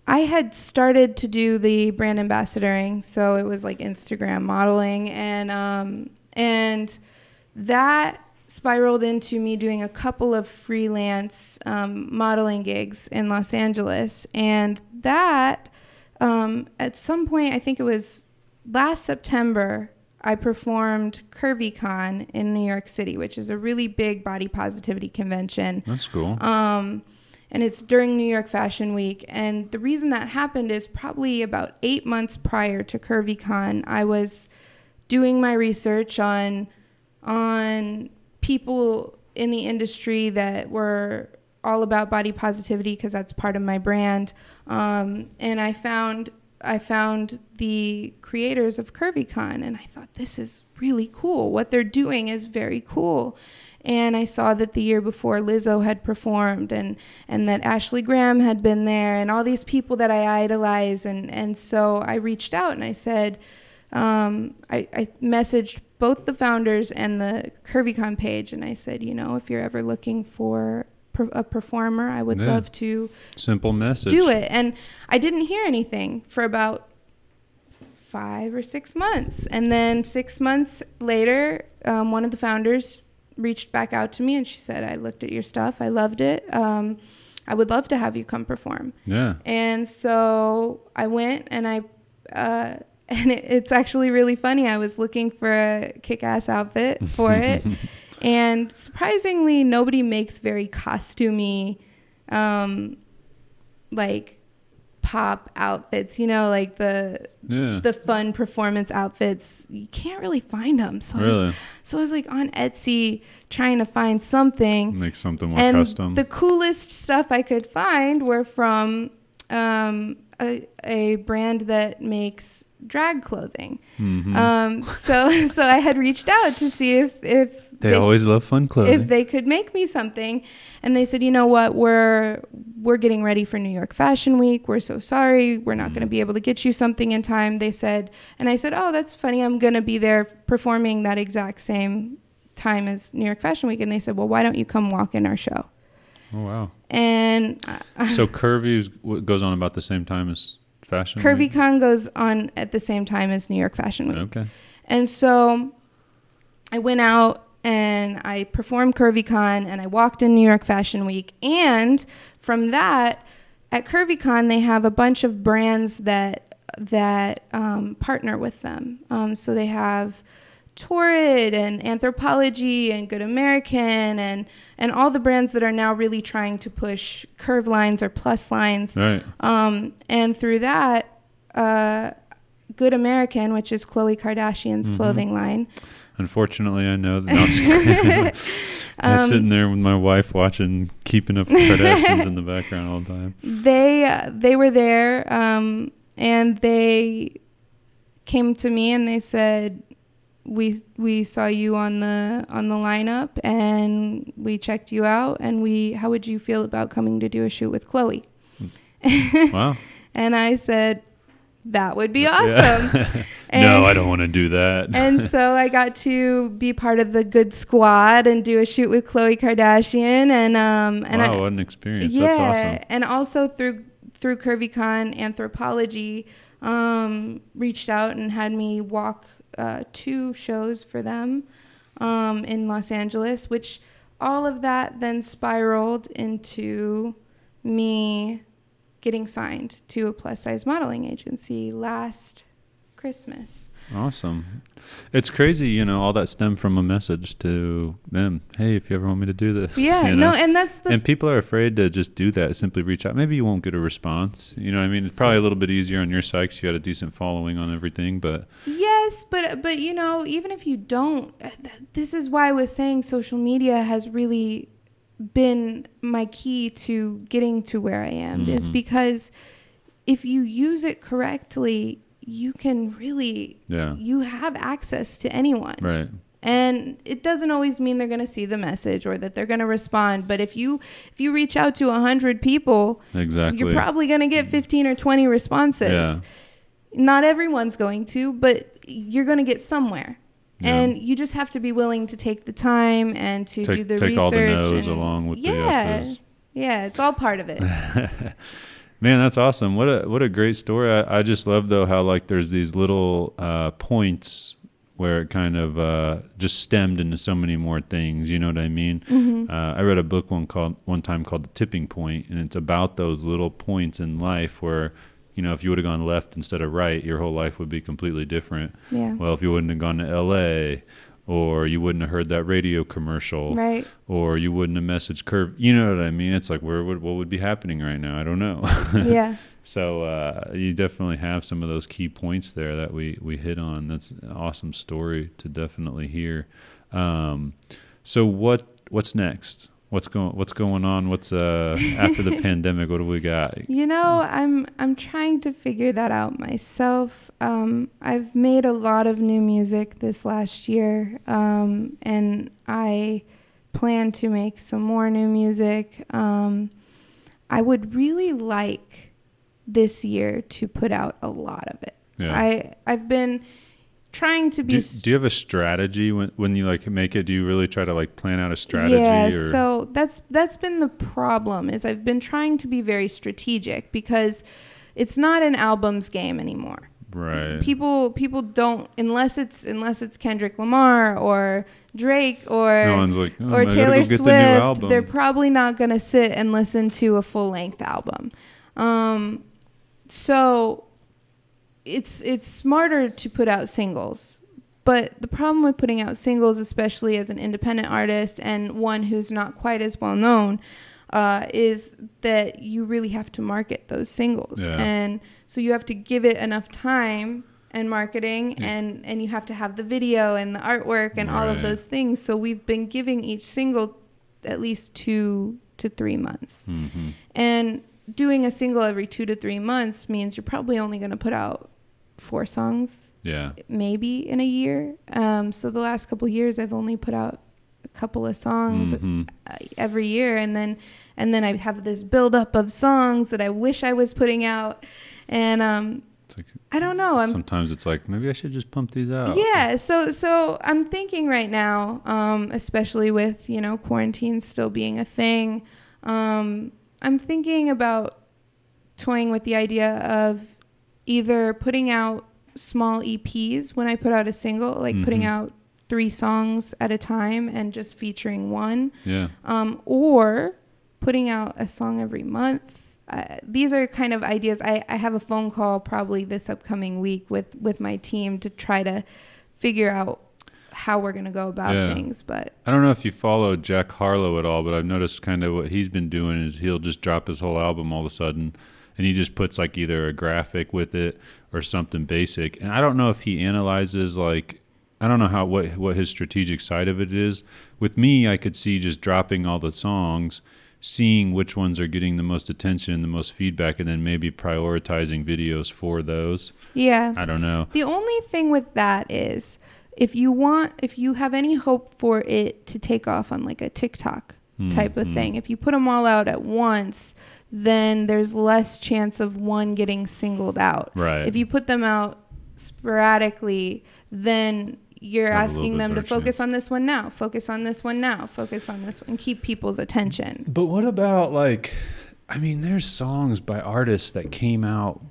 I had started to do the brand ambassadoring, so it was like Instagram modeling, and that spiraled into me doing a couple of freelance modeling gigs in Los Angeles, and that at some point, I think it was last September, I performed CurvyCon in New York City, which is a really big body positivity convention. That's cool. And it's during New York Fashion Week. And the reason that happened is probably about 8 months prior to CurvyCon, I was doing my research on people in the industry that were all about body positivity, because that's part of my brand. And I found the creators of CurvyCon, and I thought, this is really cool. What they're doing is very cool. And I saw that the year before Lizzo had performed, and that Ashley Graham had been there, and all these people that I idolize. And so I reached out and I said, I messaged both the founders and the CurvyCon page, and I said, if you're ever looking for a performer, I would love to simple message do it. And I didn't hear anything for about 5 or 6 months, and then 6 months later, one of the founders reached back out to me, and she said, I looked at your stuff, I loved it, I would love to have you come perform. Yeah. And so I went, and and it's actually really funny, I was looking for a kick-ass outfit for it. And surprisingly, nobody makes very costumey, like pop outfits, like the fun performance outfits. You can't really find them. So I was like on Etsy trying to find something. Make something more and custom. The coolest stuff I could find were from a brand that makes drag clothing. Mm-hmm. So I had reached out to see if They always love fun clothing. If they could make me something. And they said, you know what, we're getting ready for New York Fashion Week. We're so sorry. We're not going to be able to get you something in time. They said, and I said, oh, that's funny. I'm going to be there performing that exact same time as New York Fashion Week. And they said, well, why don't you come walk in our show? Oh, wow. And so Curvy goes on about the same time as Fashion Week? CurvyCon goes on at the same time as New York Fashion Week. Okay. And so I went out and I performed CurvyCon and I walked in New York Fashion Week. And from that, at CurvyCon, they have a bunch of brands that partner with them. So they have 𝙤𝙤𝙘𝙇𝙇𝙄𝙊 and 𝙤𝙤𝙘𝙗𝙗 and Good American and all the brands that are now really trying to push curve lines or plus lines. Right. And through that, Good American, which is Khloe Kardashian's clothing line. Unfortunately, I know that. No, I'm just kidding. I'm sitting there with my wife watching Keeping Up with Kardashians in the background all the time. They were there, and they came to me and they said, we saw you on the lineup and we checked you out, and how would you feel about coming to do a shoot with Khloe? Wow. And I said, that would be awesome. Yeah. No, I don't want to do that. And so I got to be part of the good squad and do a shoot with Khloe Kardashian. Wow, what an experience. Yeah, that's awesome. And also through CurvyCon, Anthropology reached out and had me walk 2 shows for them in Los Angeles, which all of that then spiraled into me getting signed to a plus size modeling agency last Christmas. Awesome. It's crazy, all that stemmed from a message to them. Hey, if you ever want me to do this. Yeah, and people are afraid to just do that, simply reach out. Maybe you won't get a response. It's probably a little bit easier on your side because you had a decent following on everything, but. Yes, but even if you don't, this is why I was saying social media has really been my key to getting to where I am, is because if you use it correctly, you can really, you have access to anyone. Right. And it doesn't always mean they're going to see the message or that they're going to respond. But if you reach out to 100 people, exactly, you're probably going to get 15 or 20 responses. Yeah. Not everyone's going to, but you're going to get somewhere. Yeah. And you just have to be willing to take the time and to do the research. Take all the no's along with the yeses. Yeah, it's all part of it. Man, that's awesome. What a great story. I just love, though, how there's these little points where it kind of just stemmed into so many more things. You know what I mean? Mm-hmm. I read a book one time called The Tipping Point, and it's about those little points in life where, if you would have gone left instead of right, your whole life would be completely different. Yeah. Well, if you wouldn't have gone to L.A., or you wouldn't have heard that radio commercial, right? Or you wouldn't have messaged Curve. You know what I mean? It's like, what would be happening right now? I don't know. Yeah. So you definitely have some of those key points there that we hit on. That's an awesome story to definitely hear. So what's next? What's going on? What's after the pandemic? What do we got? I'm trying to figure that out myself. I've made a lot of new music this last year, and I plan to make some more new music. I would really like this year to put out a lot of it. Yeah. I've been trying to be. Do you have a strategy when you make it? Do you really try to plan out a strategy? Yeah, so that's been the problem, is I've been trying to be very strategic because it's not an albums game anymore. Right. People don't, unless it's Kendrick Lamar or Drake or no one's like, or Taylor Swift, they're probably not going to sit and listen to a full length album. So it's smarter to put out singles. But the problem with putting out singles, especially as an independent artist and one who's not quite as well known, is that you really have to market those singles. Yeah. And so you have to give it enough time and marketing, and you have to have the video and the artwork and all of those things. So we've been giving each single at least 2 to 3 months. Mm-hmm. And doing a single every 2 to 3 months means you're probably only going to put out 4 songs, maybe in a year. So the last couple of years, I've only put out a couple of songs every year, and then I have this buildup of songs that I wish I was putting out, and it's like, I don't know. Sometimes it's like, maybe I should just pump these out. Yeah, so I'm thinking right now, especially with quarantine still being a thing, I'm thinking about toying with the idea of either putting out small EPs when I put out a single, like putting out 3 songs at a time and just featuring one. Yeah. Or putting out a song every month. These are kind of ideas. I have a phone call probably this upcoming week with my team to try to figure out how we're going to go about things. But I don't know if you follow Jack Harlow at all, but I've noticed kind of what he's been doing is he'll just drop his whole album all of a sudden, and he just puts like either a graphic with it or something basic. And I don't know if he analyzes, like, I don't know what his strategic side of it is. With me, I could see just dropping all the songs, seeing which ones are getting the most attention and the most feedback, and then maybe prioritizing videos for those. Yeah. I don't know. The only thing with that is if you have any hope for it to take off on like a TikTok type of thing, if you put them all out at once, then there's less chance of one getting singled out. Right. If you put them out sporadically, then you're asking them to focus on this one now, focus on this one now, focus on this one, and keep people's attention. But what about, like, I mean, there's songs by artists that came out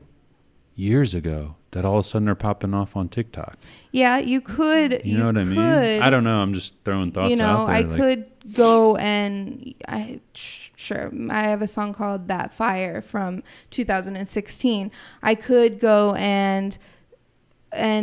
years ago that all of a sudden are popping off on TikTok. Yeah, you could. You know what I mean? I don't know. I'm just throwing thoughts out there. I could go and I have a song called That Fire from 2016. I could go and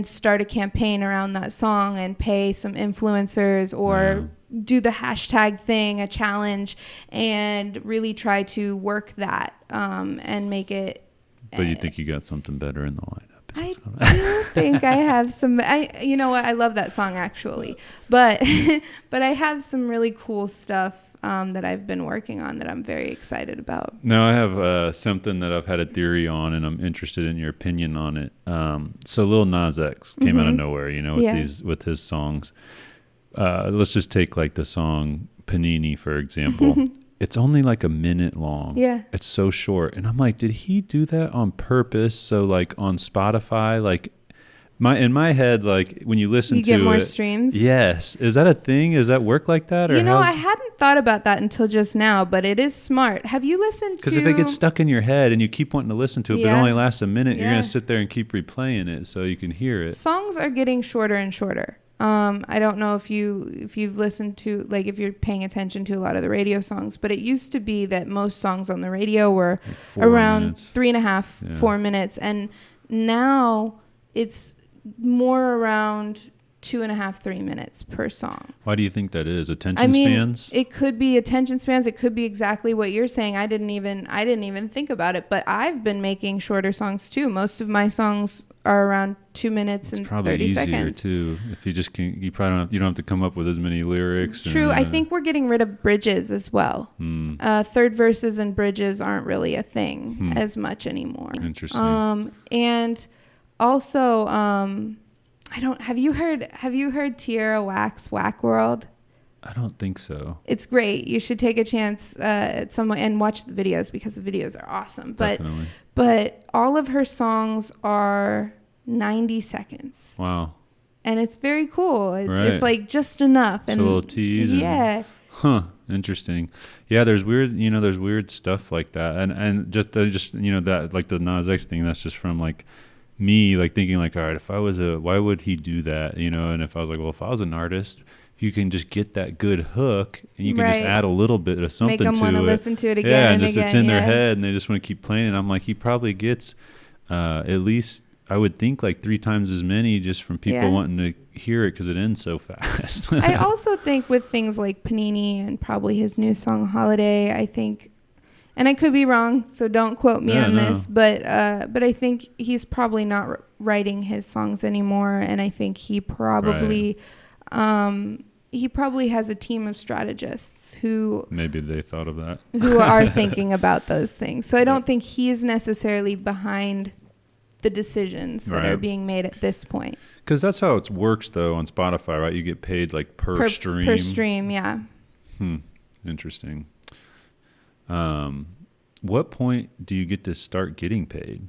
start a campaign around that song and pay some influencers or do the hashtag thing, a challenge, and really try to work that and make it. But you think you got something better in the lineup? I do think I have some. You know what? I love that song actually, but I have some really cool stuff that I've been working on that I'm very excited about. No, I have something that I've had a theory on, and I'm interested in your opinion on it. So Lil Nas X came out of nowhere, with his songs. Let's just take like the song Panini, for example. It's only like a minute long. Yeah. It's so short. And I'm like, did he do that on purpose? So like on Spotify, like in my head, like when you listen to it, you get more streams. Yes. Is that a thing? Does that work like that? Or I hadn't thought about that until just now, but it is smart. Have you listened to? Because if it gets stuck in your head and you keep wanting to listen to it, but it only lasts a minute, you're going to sit there and keep replaying it so you can hear it. Songs are getting shorter and shorter. I don't know if you've listened to, like, if you're paying attention to a lot of the radio songs, but it used to be that most songs on the radio were like around 3.5, 4 minutes. And now it's more around 2.5, 3 minutes per song. Why do you think that is? Attention spans? It could be attention spans. It could be exactly what you're saying. I didn't even think about it, but I've been making shorter songs too. Most of my songs are around 2 minutes and 30 seconds. Too. If you just can, you don't have to come up with as many lyrics. True. I think we're getting rid of bridges as well. Third verses and bridges aren't really a thing as much anymore. Interesting. And also, have you heard Tierra Whack's Whack World? I don't think so. It's great. You should take a chance at some and watch the videos because the videos are awesome. Definitely. But all of her songs are 90 seconds. Wow. And it's very cool. It's like just enough. And a little tease. Yeah. Interesting. Yeah, there's weird stuff like that. And just that, like the Nas X thing, that's just from like me, like thinking like, all right, if I was why would he do that? And if I was like, well, if I was an artist, if you can just get that good hook and you can just add a little bit of something to it. Make them want to listen to it again and again. It's in their head and they just want to keep playing it. I'm like, he probably gets at least, I would think, like 3 times as many just from people wanting to hear it because it ends so fast. I also think with things like Panini and probably his new song Holiday, I think, and I could be wrong, so don't quote me on this, but I think he's probably not writing his songs anymore, and I think he probably has a team of strategists who maybe they thought of that, who are thinking about those things. So I don't think he's necessarily behind the decisions that are being made at this point. Because that's how it works, though, on Spotify, right? You get paid like per stream. Per stream, yeah. Interesting. What point do you get to start getting paid?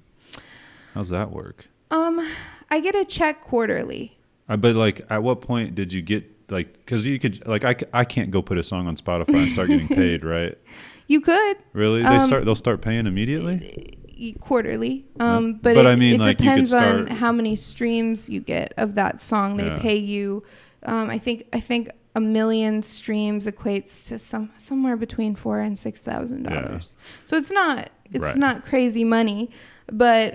How's that work? I get a check quarterly. But like, at what point did you get like? Because you could like, I can't go put a song on Spotify and start getting paid, right? You could. Really? They'll start paying immediately. Quarterly. But I mean, it like depends on how many streams you get of that song. They pay you. I think 1 million streams equates to somewhere between $4,000 and $6,000. So it's not crazy money, but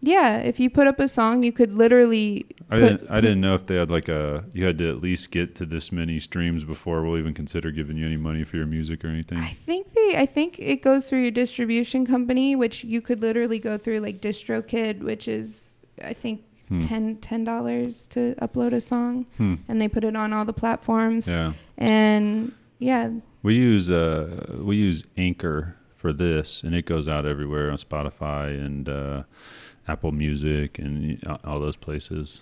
if you put up a song, you could literally. I didn't know if they had like you had to at least get to this many streams before we'll even consider giving you any money for your music or anything. I think it goes through your distribution company, which you could literally go through like DistroKid, which is I think $10 to upload a song, and they put it on all the platforms. Yeah, and we use Anchor for this, and it goes out everywhere on Spotify and Apple Music and all those places.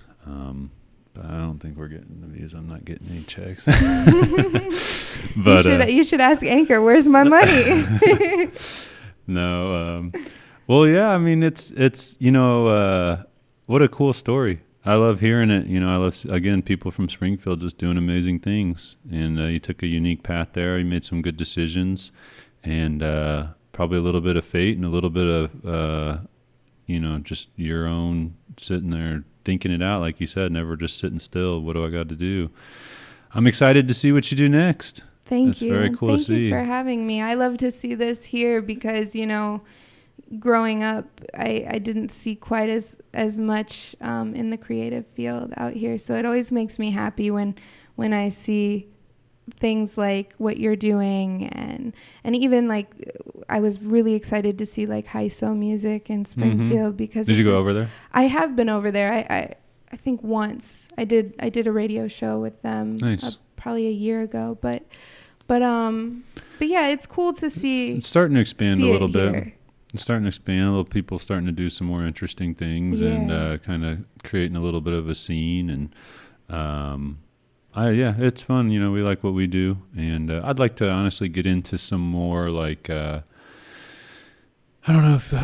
But I don't think we're getting the views. I'm not getting any checks. But you should ask Anchor, where's my money? No. Well, yeah, I mean, it's what a cool story. I love hearing it. I love, again, people from Springfield just doing amazing things. And you took a unique path there. You made some good decisions, and probably a little bit of fate and a little bit of, just your own sitting there thinking it out. Like you said, never just sitting still. What do I got to do? I'm excited to see what you do next. Thank you. That's very cool to see. Thank you for having me. I love to see this here because, growing up, I didn't see quite as much in the creative field out here. So it always makes me happy when I see things like what you're doing, and even like I was really excited to see like 𝙒𝙗𝙗 music in Springfield because did you go over there? I have been over there. I think once I did a radio show with them. Nice. Probably a year ago, but yeah, it's cool to see. It's starting to expand a little bit. It's starting to expand. A little people starting to do some more interesting things and kind of creating a little bit of a scene. And it's fun. We like what we do, and I'd like to honestly get into some more like I don't know if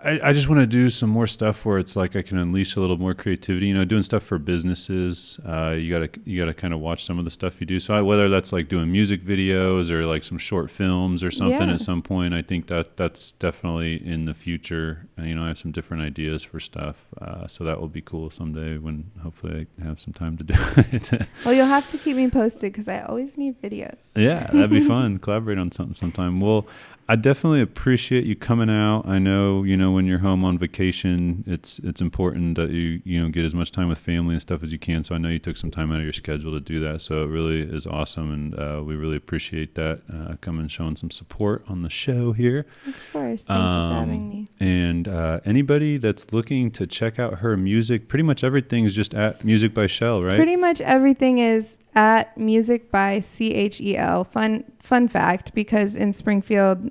I just want to do some more stuff where it's like I can unleash a little more creativity. Doing stuff for businesses. You gotta kind of watch some of the stuff you do. So whether that's like doing music videos or like some short films or something at some point, I think that's definitely in the future. I have some different ideas for stuff. So that will be cool someday when hopefully I have some time to do it. Well, you'll have to keep me posted because I always need videos. Yeah, that'd be fun. Collaborate on something sometime. Well, I definitely appreciate you coming out. I know, when you're home on vacation, it's important that you get as much time with family and stuff as you can. So I know you took some time out of your schedule to do that. So it really is awesome, and we really appreciate that. Coming showing some support on the show here. Of course. Thank you for having me. And anybody that's looking to check out her music, pretty much everything is just at Music by Chel, right? Pretty much everything is at Music by Chel. Fun fact, because in Springfield,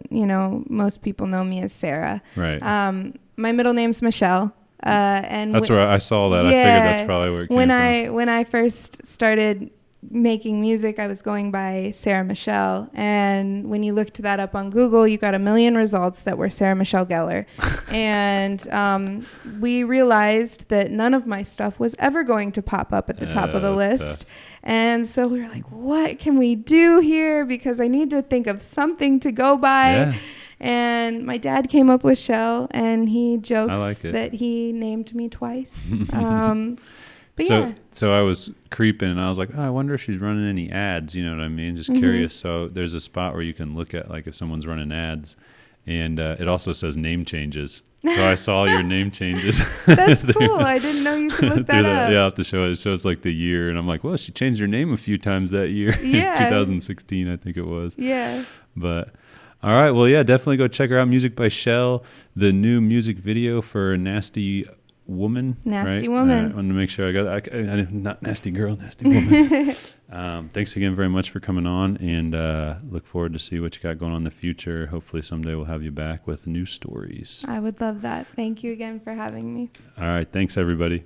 most people know me as Sarah. Right. My middle name's Michelle. And that's where I saw that. I figured that's probably where it came from. When I first started making music, I was going by Sarah Michelle, and when you looked that up on Google, you got 1 million results that were Sarah Michelle Gellar. And we realized that none of my stuff was ever going to pop up at the top of the list. Tough. And so we were like, what can we do here? Because I need to think of something to go by. Yeah. And my dad came up with Chel, and he jokes that he named me twice. So I was creeping, and I was like, I wonder if she's running any ads. You know what I mean? Just curious. So there's a spot where you can look at like if someone's running ads, and it also says name changes. So I saw your name changes. That's cool. I didn't know you could look that up. Yeah, I'll have to show it. It shows like the year, and I'm like, well, she changed her name a few times that year. Yeah. 2016, I think it was. Yeah. But all right, well, yeah, definitely go check her out. Music by Chel, the new music video for Nasty woman. Nasty right? woman. I wanted to make sure I got I not nasty girl, nasty woman. Thanks again very much for coming on, and look forward to see what you got going on in the future. Hopefully someday we'll have you back with new stories. I would love that. Thank you again for having me. All right. Thanks, everybody.